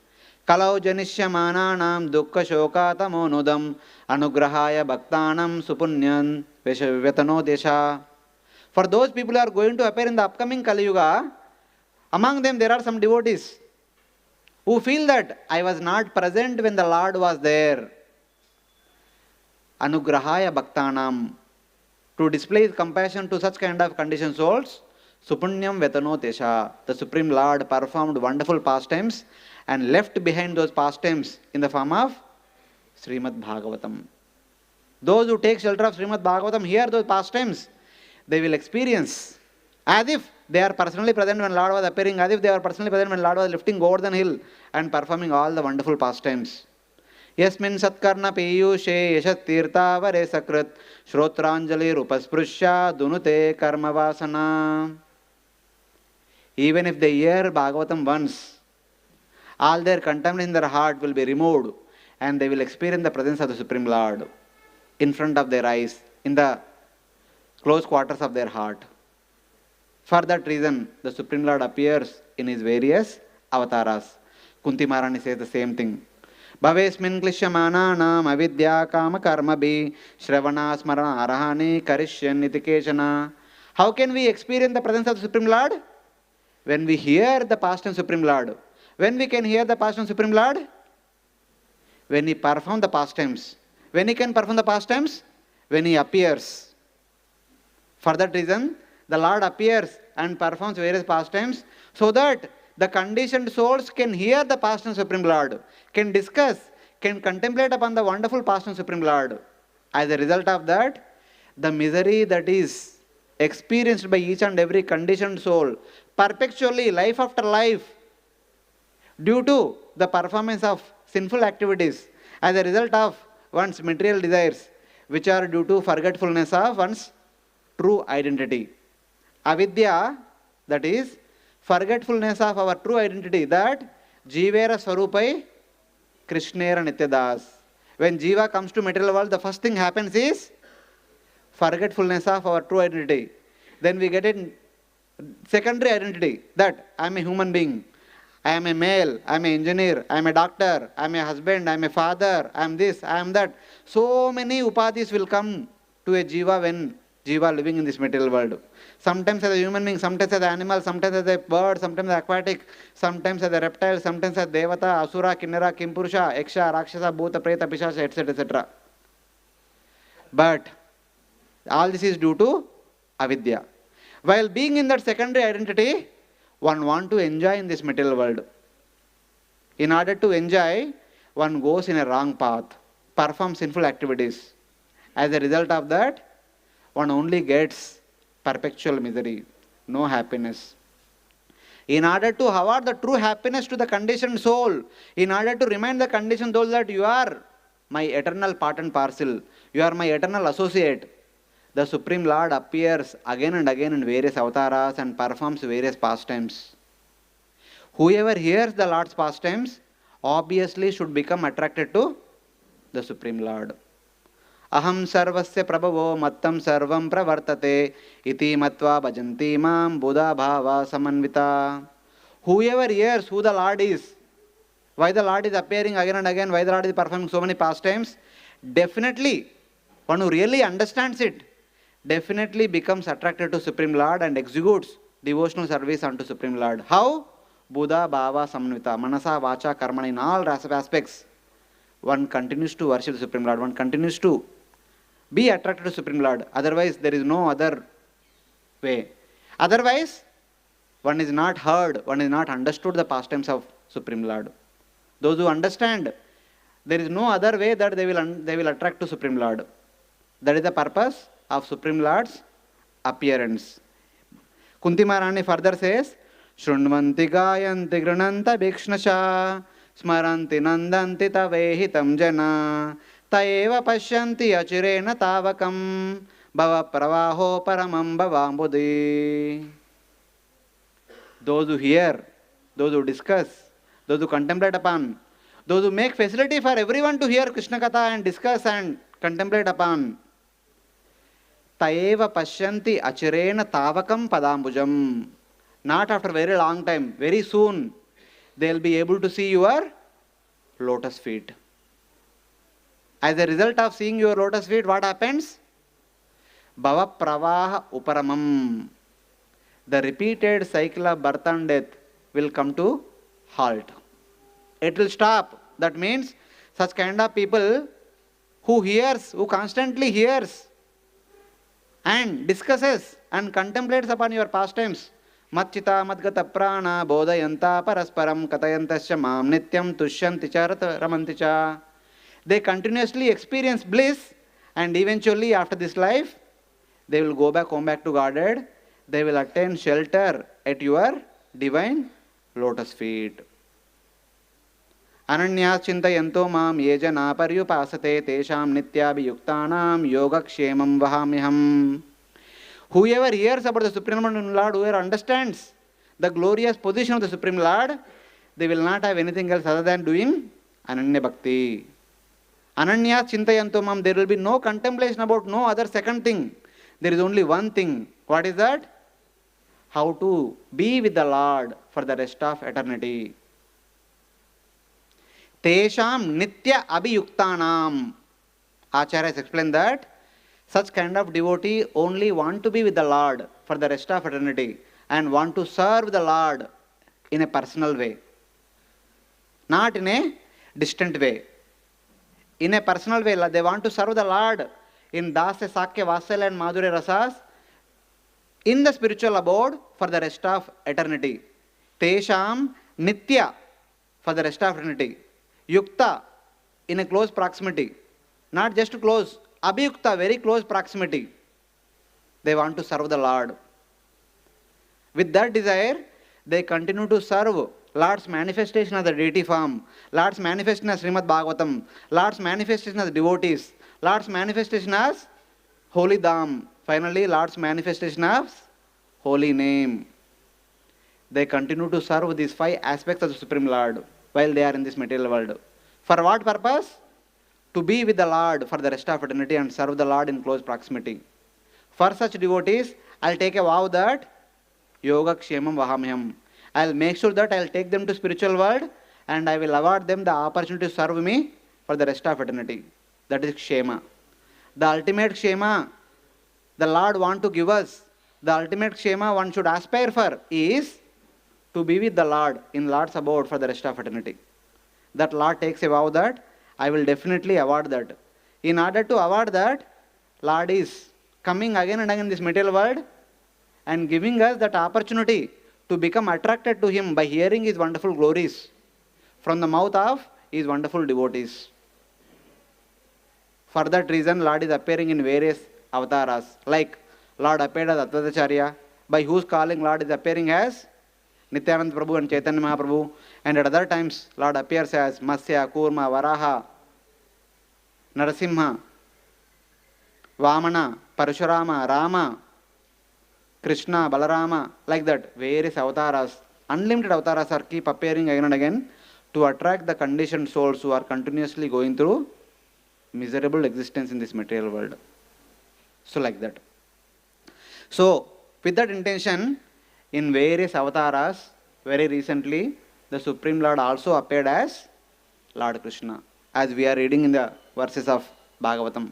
Kalau janishyamananam dukkha shokatamo nudam anugrahaya bhaktanam supunyan vetano desha. For those people who are going to appear in the upcoming Kali Yuga, among them there are some devotees who feel that I was not present when the Lord was there. Anugrahaya bhaktanam. To display his compassion to such kind of conditioned souls, Supunyam Vetano Tesha, the Supreme Lord performed wonderful pastimes and left behind those pastimes in the form of Srimad Bhagavatam. Those who take shelter of Srimad Bhagavatam hear those pastimes, they will experience as if they are personally present when Lord was appearing, as if they are personally present when Lord was lifting Govardhan hill and performing all the wonderful pastimes. Yasmin Satkarna Piyushe Yashat Tirtha Vare Sakrit Shrotranjali Rupasprushya Dunute Karmavasana. Even if they hear Bhagavatam once, all their contempt in their heart will be removed and they will experience the presence of the Supreme Lord in front of their eyes, in the close quarters of their heart. For that reason, the Supreme Lord appears in his various avatars. Kunti Maharani says the same thing. Bhavesmin klishyamananam avidya kama karmabhi shravana smarana arahani karishyan iti kechana. How can we experience the presence of the Supreme Lord? When we hear the past and Supreme Lord. When we can hear the past and Supreme Lord? When he performs the pastimes. When he can perform the pastimes? When he appears. For that reason, the Lord appears and performs various pastimes so that the conditioned souls can hear the past and Supreme Lord, can discuss, can contemplate upon the wonderful past and Supreme Lord. As a result of that, the misery that is experienced by each and every conditioned soul, perpetually, life after life, due to the performance of sinful activities, as a result of one's material desires, which are due to forgetfulness of one's true identity. Avidya, that is, forgetfulness of our true identity, that Jivera Swarupai Krishnera Nityadas. When Jiva comes to material world, the first thing happens is forgetfulness of our true identity. Then we get in secondary identity that I am a human being. I am a male, I am an engineer, I am a doctor, I am a husband, I am a father, I am this, I am that. So many upadhis will come to a jiva when jiva living in this material world. Sometimes as a human being, sometimes as an animal, sometimes as a bird, sometimes as aquatic, sometimes as a reptile, sometimes as devata, asura, kinnara, kimpurusha, yaksha, rakshasa, bhuta, preta, pishasha, etc. etc. But all this is due to avidya. While being in that secondary identity, one wants to enjoy in this material world. In order to enjoy, one goes in a wrong path, performs sinful activities. As a result of that, one only gets perpetual misery, no happiness. In order to award the true happiness to the conditioned soul, in order to remind the conditioned soul that you are my eternal part and parcel, you are my eternal associate, the Supreme Lord appears again and again in various avatars and performs various pastimes. Whoever hears the Lord's pastimes obviously should become attracted to the Supreme Lord. Aham sarvasya prabhavo mattam sarvam pravartate iti matva bhajanti mam buddha bhava samanvita. Whoever hears who the Lord is, why the Lord is appearing again and again, why the Lord is performing so many pastimes, definitely, one who really understands it, definitely becomes attracted to Supreme Lord and executes devotional service unto Supreme Lord. How? Buddha bhava samanvita, manasa, vacha, karmana, in all aspects, one continues to worship the Supreme Lord, one continues to be attracted to Supreme Lord. Otherwise, there is no other way. Otherwise, one is not heard, one is not understood the pastimes of Supreme Lord. Those who understand, there is no other way that they will attract to Supreme Lord. That is the purpose of Supreme Lord's appearance. Kunti Maharani further says, Shrunvanti gayanti grananta bhikshnasha smaranti nandanti tavehitam jana taeva pashyanti achirena tavakam bhava pravaho paramam bhavambudhi. Those who hear, those who discuss, those who contemplate upon, those who make facility for everyone to hear Krishna Katha and discuss and contemplate upon, Taeva pashyanti achirena tavakam padambujam. Not after very long time, very soon, they will be able to see your lotus feet. As a result of seeing your lotus feet, what happens? Bhava pravaha uparamam. The repeated cycle of birth and death will come to halt. It will stop. That means such kind of people who hears, who constantly hears and discusses and contemplates upon your pastimes, matchita madgata prana bodhayanta parasparam katayantasya mam nityam tushyanti cha ramanti cha. They continuously experience bliss, and eventually after this life, they will go back home, back to Godhead. They will attain shelter at your divine lotus feet. Ananyas chintayanto mam yejana paryupasate tesham nityabhiyuktanam yogakshemam vahamiham. Whoever hears about the Supreme Lord, whoever understands the glorious position of the Supreme Lord, they will not have anything else other than doing Ananya Bhakti. Ananyas chintayanto mam, there will be no contemplation about no other second thing. There is only one thing. What is that? How to be with the Lord for the rest of eternity. Tesham nitya abhiyuktanam. Acharya has explained that such kind of devotee only want to be with the Lord for the rest of eternity and want to serve the Lord in a personal way. Not in a distant way. In a personal way, they want to serve the Lord in Dasya, Sakya, Vatsala and Madhurya Rasas in the spiritual abode for the rest of eternity. Tesham nitya, for the rest of eternity. Yukta, in a close proximity. Not just close, abhiyukta, very close proximity. They want to serve the Lord. With that desire, they continue to serve Lord's manifestation as the deity form, Lord's manifestation as Srimad Bhagavatam, Lord's manifestation as devotees, Lord's manifestation as Holy Dham, finally Lord's manifestation as Holy Name. They continue to serve these 5 aspects of the Supreme Lord while they are in this material world. For what purpose? To be with the Lord for the rest of eternity and serve the Lord in close proximity. For such devotees, I'll take a vow that yoga kshemam vahamyam. I'll make sure that I'll take them to spiritual world and I will award them the opportunity to serve me for the rest of eternity. That is kshema. The ultimate kshema the Lord want to give us, the ultimate kshema one should aspire for is to be with the Lord in Lord's abode for the rest of eternity. That Lord takes a vow that I will definitely award that. In order to award that, Lord is coming again and again in this material world and giving us that opportunity to become attracted to Him by hearing His wonderful glories from the mouth of His wonderful devotees. For that reason, Lord is appearing in various avatars. Like Lord appeared as Advaitacharya, by whose calling Lord is appearing as Nityananda Prabhu and Chaitanya Mahaprabhu. And at other times, Lord appears as Matsya, Kurma, Varaha, Narasimha, Vamana, Parashurama, Rama, Krishna, Balarama, like that. Various avatars, unlimited avatars are keep appearing again and again to attract the conditioned souls who are continuously going through miserable existence in this material world. So like that. So with that intention, in various avatars, very recently, the Supreme Lord also appeared as Lord Krishna, as we are reading in the verses of Bhagavatam.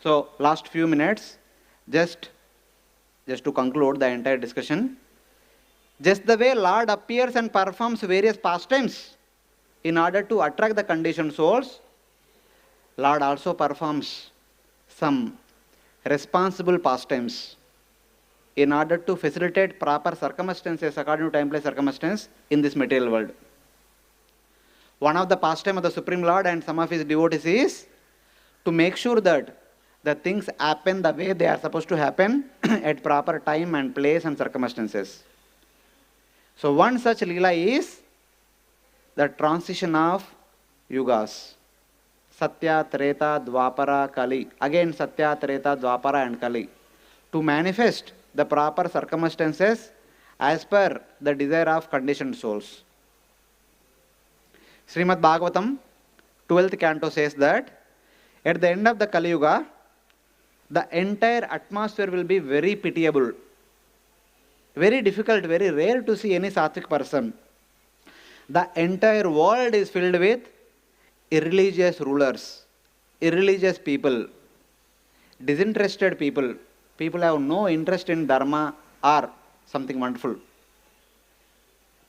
So last few minutes, just to conclude the entire discussion, just the way Lord appears and performs various pastimes in order to attract the conditioned souls, Lord also performs some responsible pastimes in order to facilitate proper circumstances according to time, place, circumstance in this material world. One of the pastime of the Supreme Lord and some of His devotees is to make sure that the things happen the way they are supposed to happen at proper time and place and circumstances. So one such Leela is the transition of yugas. Satya, Treta, Dwapara, Kali. Again Satya, Treta, Dwapara and Kali. To manifest the proper circumstances as per the desire of conditioned souls. Srimad Bhagavatam, 12th canto says that at the end of the Kali Yuga, the entire atmosphere will be very pitiable. Very difficult, very rare to see any sattvic person. The entire world is filled with irreligious rulers, irreligious people, disinterested people. People have no interest in dharma or something wonderful.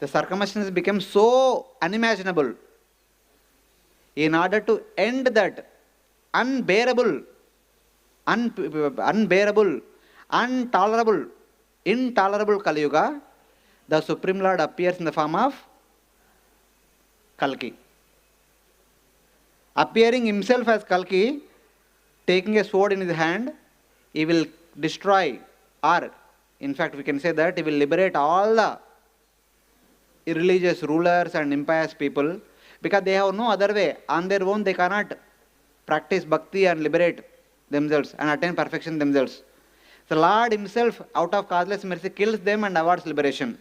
The circumstances become so unimaginable. In order to end that unbearable, intolerable Kali Yuga, the Supreme Lord appears in the form of Kalki. Appearing himself as Kalki, taking a sword in his hand, he will destroy, or in fact we can say that he will liberate all the irreligious rulers and impious people, because they have no other way. On their own they cannot practice bhakti and liberate themselves and attain perfection themselves. The Lord Himself, out of causeless mercy, kills them and awards liberation.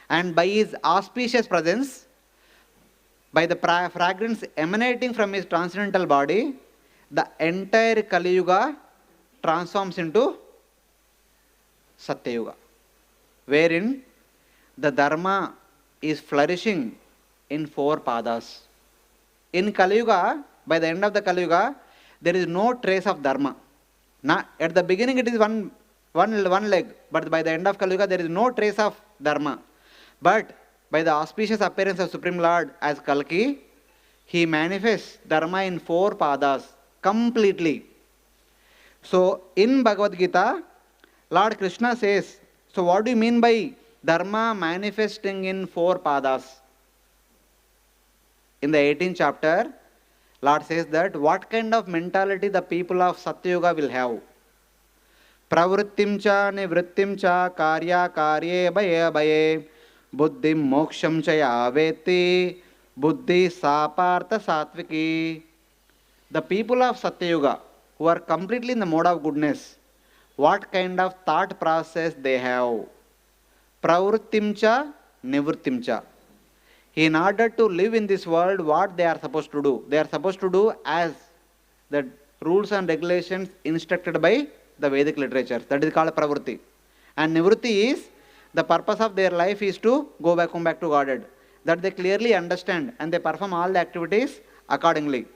And by His auspicious presence, by the fragrance emanating from His transcendental body, the entire Kali Yuga transforms into Satya Yuga, wherein the Dharma is flourishing in 4 padas. In Kali Yuga, by the end of the Kali Yuga, there is no trace of Dharma. Now, at the beginning it is one leg, but by the end of Kali Yuga there is no trace of Dharma. But by the auspicious appearance of Supreme Lord as Kalki, He manifests Dharma in 4 padas completely. So in Bhagavad Gita, Lord Krishna says, so what do you mean by Dharma manifesting in 4 padas? In the 18th chapter, Lord says that what kind of mentality the people of Satya Yuga will have. Pravrittim cha nivrittim cha karya karye baye baye buddhim moksham cha yaveti buddhi sapartha satviki. The people of Satya Yuga who are completely in the mode of goodness, what kind of thought process they have? Pravrittim cha nivrittim cha. In order to live in this world, what they are supposed to do? They are supposed to do as the rules and regulations instructed by the Vedic literature. That is called pravritti. And nivritti is the purpose of their life is to go back home, back to Godhead. That they clearly understand and they perform all the activities accordingly.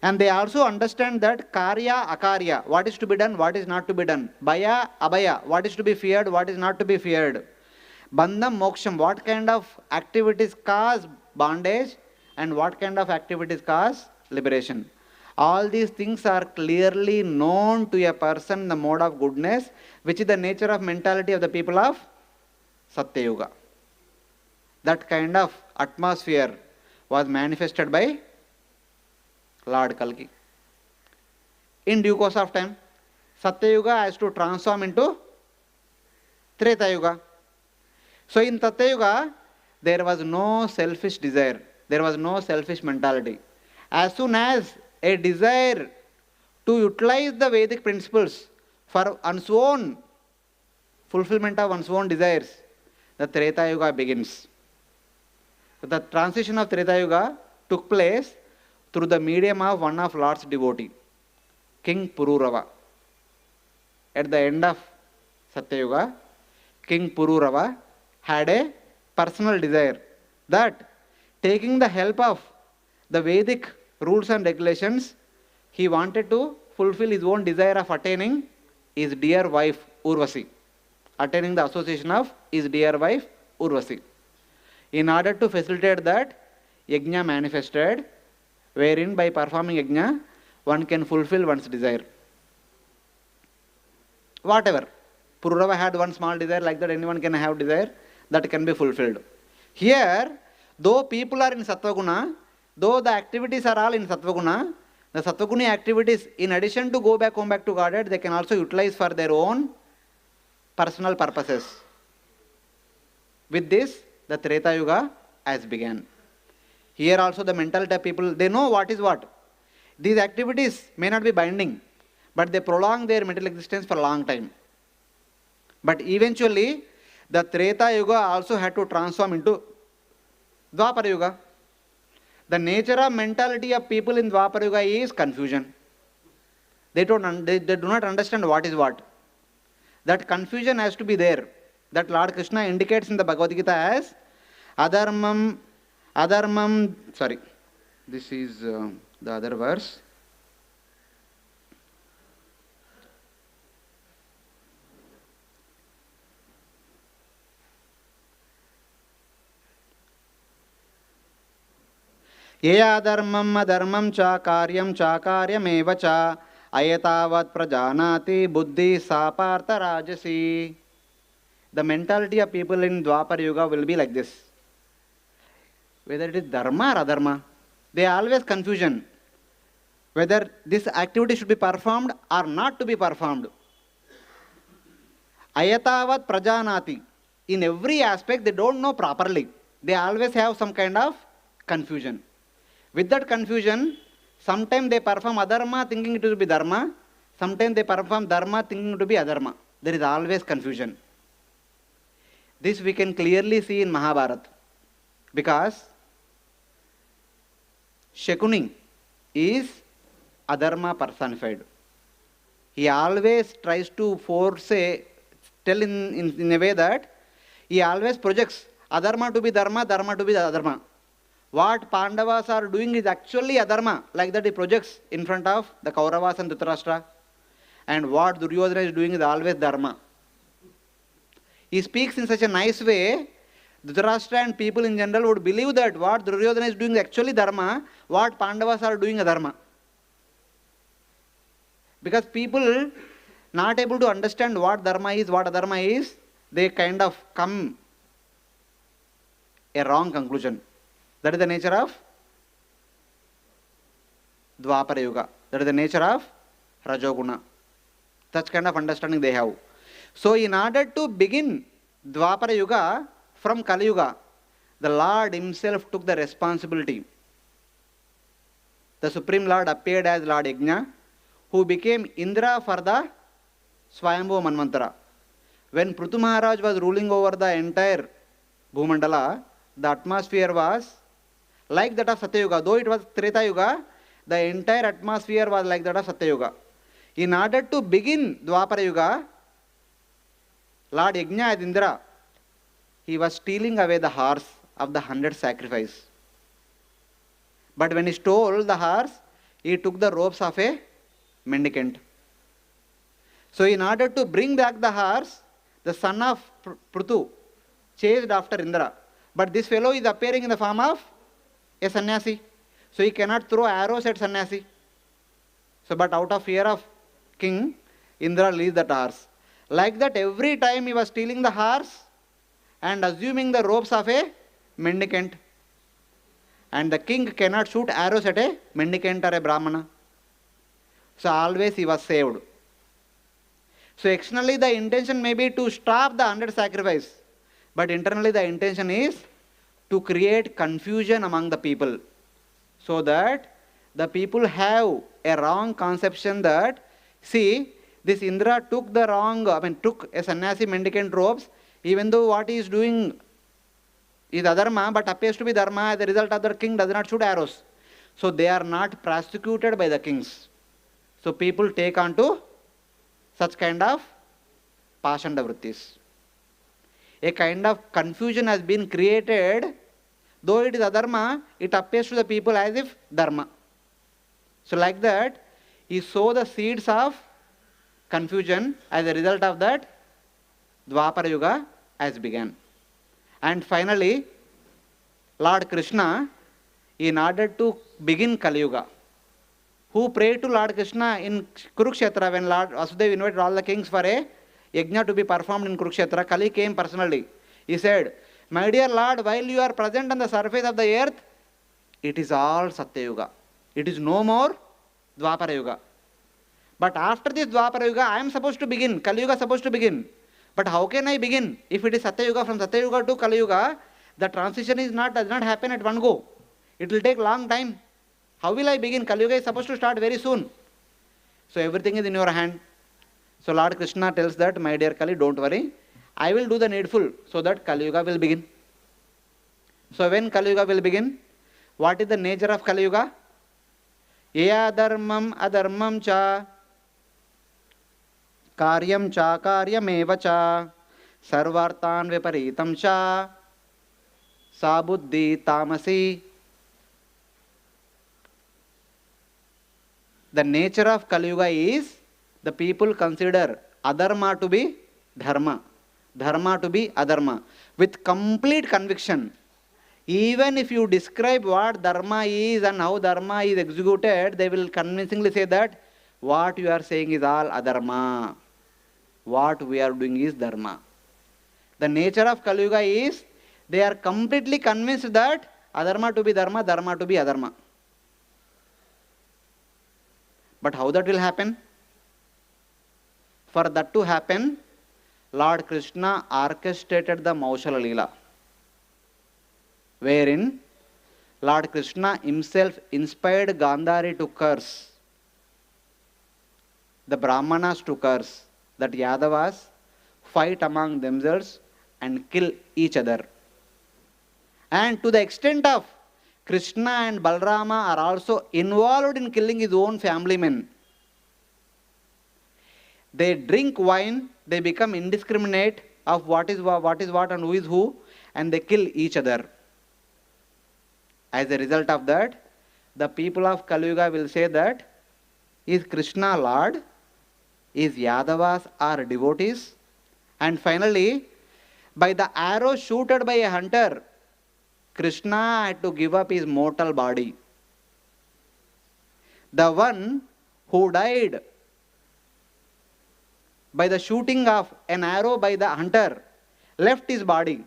And they also understand that karya, akarya, what is to be done, what is not to be done. Bhaya, abhaya, what is to be feared, what is not to be feared. Bandham, moksham, what kind of activities cause bondage and what kind of activities cause liberation. All these things are clearly known to a person in the mode of goodness, which is the nature of mentality of the people of Satya Yuga. That kind of atmosphere was manifested by Lord Kalki. In due course of time, Satya Yuga has to transform into Treta Yuga. So in Satya Yuga, there was no selfish desire. There was no selfish mentality. As soon as a desire to utilize the Vedic principles for one's own fulfillment of one's own desires, the Treta Yuga begins. The transition of Treta Yuga took place through the medium of one of Lord's devotee, King Pururava. At the end of Satya Yuga, King Pururava had a personal desire that taking the help of the Vedic rules and regulations, he wanted to fulfill his own desire of attaining his dear wife Urvasi, attaining the association of his dear wife Urvasi. In order to facilitate that, yajna manifested, wherein by performing yajna, one can fulfill one's desire. Whatever. Pururava had one small desire, like that anyone can have desire, that can be fulfilled. Here, though people are in Sattvaguna, though the activities are all in Sattvaguna, the Sattvaguni activities, in addition to go back home, back to Godhead, they can also utilize for their own personal purposes. With this, the Treta Yuga has begun. Here also the mentality of people, they know what is what. These activities may not be binding, but they prolong their material existence for a long time. But eventually, the Treta Yuga also had to transform into Dwapara Yuga. The nature of mentality of people in Dwapara Yuga is confusion. They do not understand what is what. That confusion has to be there. That Lord Krishna indicates in the Bhagavad Gita as adharmam, sorry, this is the other verse. Yeya dharmam adharmam cha karyam eva cha ayatavat prajanati buddhi sapartha rajasi. The mentality of people in Dwapara Yuga will be like this. Whether it is dharma or adharma, they are always confusion. Whether this activity should be performed or not to be performed. Ayatavat prajanati. In every aspect they don't know properly. They always have some kind of confusion. With that confusion, sometimes they perform adharma thinking it will be dharma. Sometimes they perform dharma thinking it will be adharma. There is always confusion. This we can clearly see in Mahabharata. Because Shakuni is adharma personified. He always tries to tell in a way that he always projects adharma to be dharma, dharma to be adharma. What Pandavas are doing is actually adharma, like that he projects in front of the Kauravas and Dhritarashtra. And what Duryodhana is doing is always dharma. He speaks in such a nice way, Dhritarashtra and people in general would believe that what Duryodhana is doing is actually dharma, what Pandavas are doing adharma. Because people not able to understand what dharma is, what adharma is, they kind of come a wrong conclusion. That is the nature of Dwapara Yuga. That is the nature of Rajoguna. Such kind of understanding they have. So in order to begin Dwapara Yuga from Kali Yuga, the Lord himself took the responsibility. The Supreme Lord appeared as Lord Yajna, who became Indra for the Swayambhu Manvantara. When Prithu Maharaj was ruling over the entire Bhumandala, the atmosphere was like that of Satya Yuga. Though it was Treta Yuga, the entire atmosphere was like that of Satya Yuga. In order to begin Dwapara Yuga, Lord Yajna as Indra, he was stealing away the horse of the 100 sacrifice. But when he stole the horse, he took the robes of a mendicant. So in order to bring back the horse, the son of Prithu chased after Indra. But this fellow is appearing in the form of a sannyasi. So he cannot throw arrows at sannyasi. So but out of fear of king, Indra released that horse. Like that, every time he was stealing the horse and assuming the robes of a mendicant. And the king cannot shoot arrows at a mendicant or a brahmana. So always he was saved. So externally the intention may be to stop the 100 sacrifice. But internally the intention is to create confusion among the people. So that the people have a wrong conception that, see, this Indra took took a sannyasi mendicant robes, even though what he is doing is adharma, but appears to be dharma. As a result of that, king does not shoot arrows. So they are not prosecuted by the kings. So people take on to such kind of pashanda vrittis. A kind of confusion has been created. Though it is adharma, it appears to the people as if dharma. So like that, he sowed the seeds of confusion. As a result of that, Dwapara Yuga has begun. And finally, Lord Krishna, in order to begin Kali Yuga, who prayed to Lord Krishna in Kurukshetra when Lord Vasudeva invited all the kings for a yajna to be performed in Kurukshetra. Kali came personally. He said, "My dear Lord, while you are present on the surface of the earth, it is all Satya Yuga. It is no more Dwapara Yuga. But after this Dwapara Yuga, I am supposed to begin. Kali Yuga is supposed to begin. But how can I begin? If it is Satya Yuga, from Satya Yuga to Kali Yuga, the transition does not happen at one go. It will take long time. How will I begin? Kali Yuga is supposed to start very soon. So everything is in your hand." So Lord Krishna tells that, "My dear Kali, don't worry. I will do the needful so that Kali Yuga will begin." So when Kali Yuga will begin? What is the nature of Kali Yuga? Eya dharmam adharmam cha karyam cha karyameva cha sarvartan viparitam cha sabuddhi tamasi. The nature of Kali Yuga is the people consider adharma to be dharma, dharma to be adharma, with complete conviction. Even if you describe what dharma is and how dharma is executed, they will convincingly say that what you are saying is all adharma. What we are doing is dharma. The nature of Kali Yuga is they are completely convinced that adharma to be dharma, dharma to be adharma. But how that will happen? For that to happen, Lord Krishna orchestrated the Maushala Leela, wherein Lord Krishna himself inspired Gandhari to curse, the Brahmanas to curse, that Yadavas fight among themselves and kill each other. And to the extent of Krishna and Balrama are also involved in killing his own family men. They drink wine, they become indiscriminate of what is what and who is who, and they kill each other. As a result of that, the people of Kali Yuga will say that, is Krishna Lord? Is Yadavas are devotees? And finally, by the arrow shooted by a hunter, Krishna had to give up his mortal body. The one who died by the shooting of an arrow by the hunter left his body.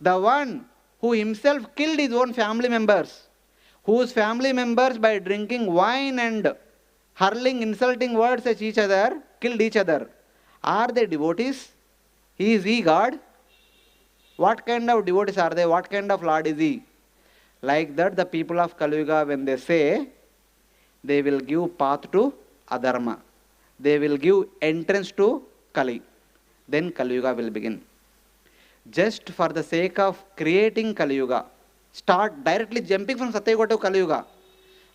The one who himself killed his own family members, whose family members by drinking wine and hurling insulting words at each other, killed each other. Are they devotees? Is he God? What kind of devotees are they? What kind of Lord is he? Like that, the people of Kali Yuga, when they say, they will give path to adharma. They will give entrance to Kali. Then Kali Yuga will begin. Just for the sake of creating Kali Yuga, start directly jumping from Satya Yuga to Kali Yuga.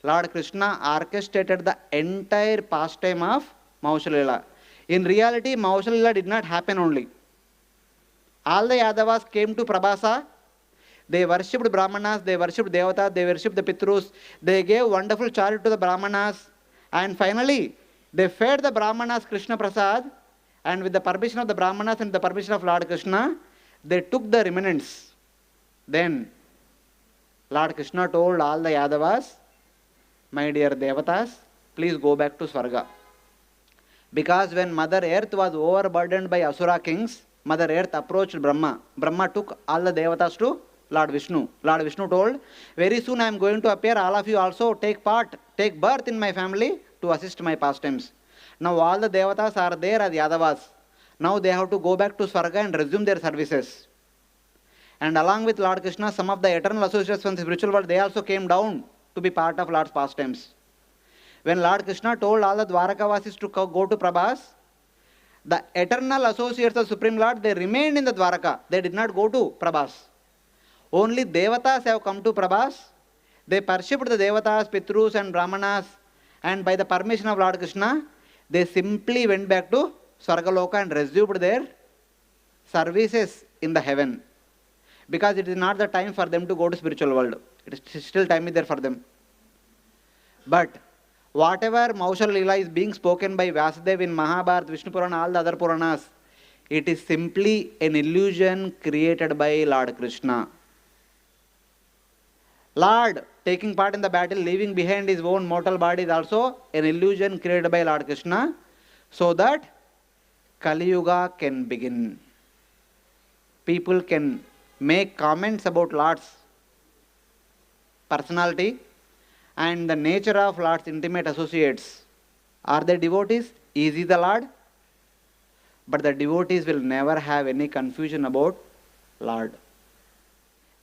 Lord Krishna orchestrated the entire pastime of Maushalila. In reality, Maushalila did not happen only. All the Yadavas came to Prabhasa. They worshipped Brahmanas, they worshipped Devatas, they worshipped the Pitrus. They gave wonderful charity to the Brahmanas. And finally, they fed the Brahmanas Krishna Prasad. And with the permission of the Brahmanas and the permission of Lord Krishna, they took the remnants. Then Lord Krishna told all the Yadavas, my dear Devatas, please go back to Swarga. Because when Mother Earth was overburdened by Asura kings, Mother Earth approached Brahma. Brahma took all the Devatas to Lord Vishnu. Lord Vishnu told, very soon I am going to appear, all of you also take birth in my family to assist my pastimes. Now all the Devatas are there as Yadavas. Now they have to go back to Swarga and resume their services. And along with Lord Krishna, some of the eternal associates from the spiritual world, they also came down to be part of Lord's pastimes. When Lord Krishna told all the Dwarkavasis to go to Prabhas, the eternal associates of Supreme Lord, they remained in the Dwaraka. They did not go to Prabhas. Only Devatas have come to Prabhas. They worshipped the Devatas, Pitrus and Brahmanas, and by the permission of Lord Krishna, they simply went back to Swargaloka and resumed their services in the heaven. Because it is not the time for them to go to spiritual world. It is still time is there for them. But whatever Maushal Lila is being spoken by Vyasadeva in Mahabharata, Vishnu Purana, all the other Puranas, it is simply an illusion created by Lord Krishna. Lord taking part in the battle, leaving behind his own mortal body is also an illusion created by Lord Krishna, so that Kali Yuga can begin. People can make comments about Lord's personality and the nature of Lord's intimate associates. Are they devotees? Is he the Lord? But the devotees will never have any confusion about Lord.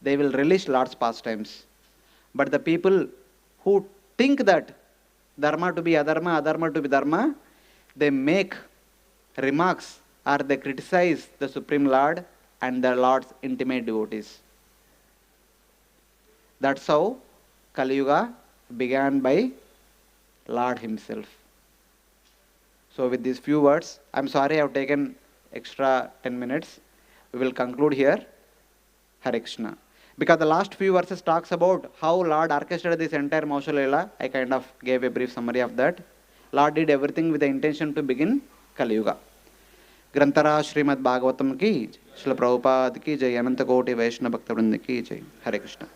They will relish Lord's pastimes. But the people who think that dharma to be adharma, adharma to be dharma, they make remarks or they criticize the Supreme Lord and the Lord's intimate devotees. That's how Kali Yuga began by Lord himself. So with these few words, I'm sorry I've taken extra 10 minutes. We will conclude here. Hare Krishna. Because the last few verses talks about how Lord orchestrated this entire Maushal Leela. I kind of gave a brief summary of that. Lord did everything with the intention to begin Kali Yuga. Grantara Srimad Bhagavatam ki, Srila Prabhupada ki jai, Ananta Koti Vaishnava Bhakta Vrinda ki jai. Hare Krishna.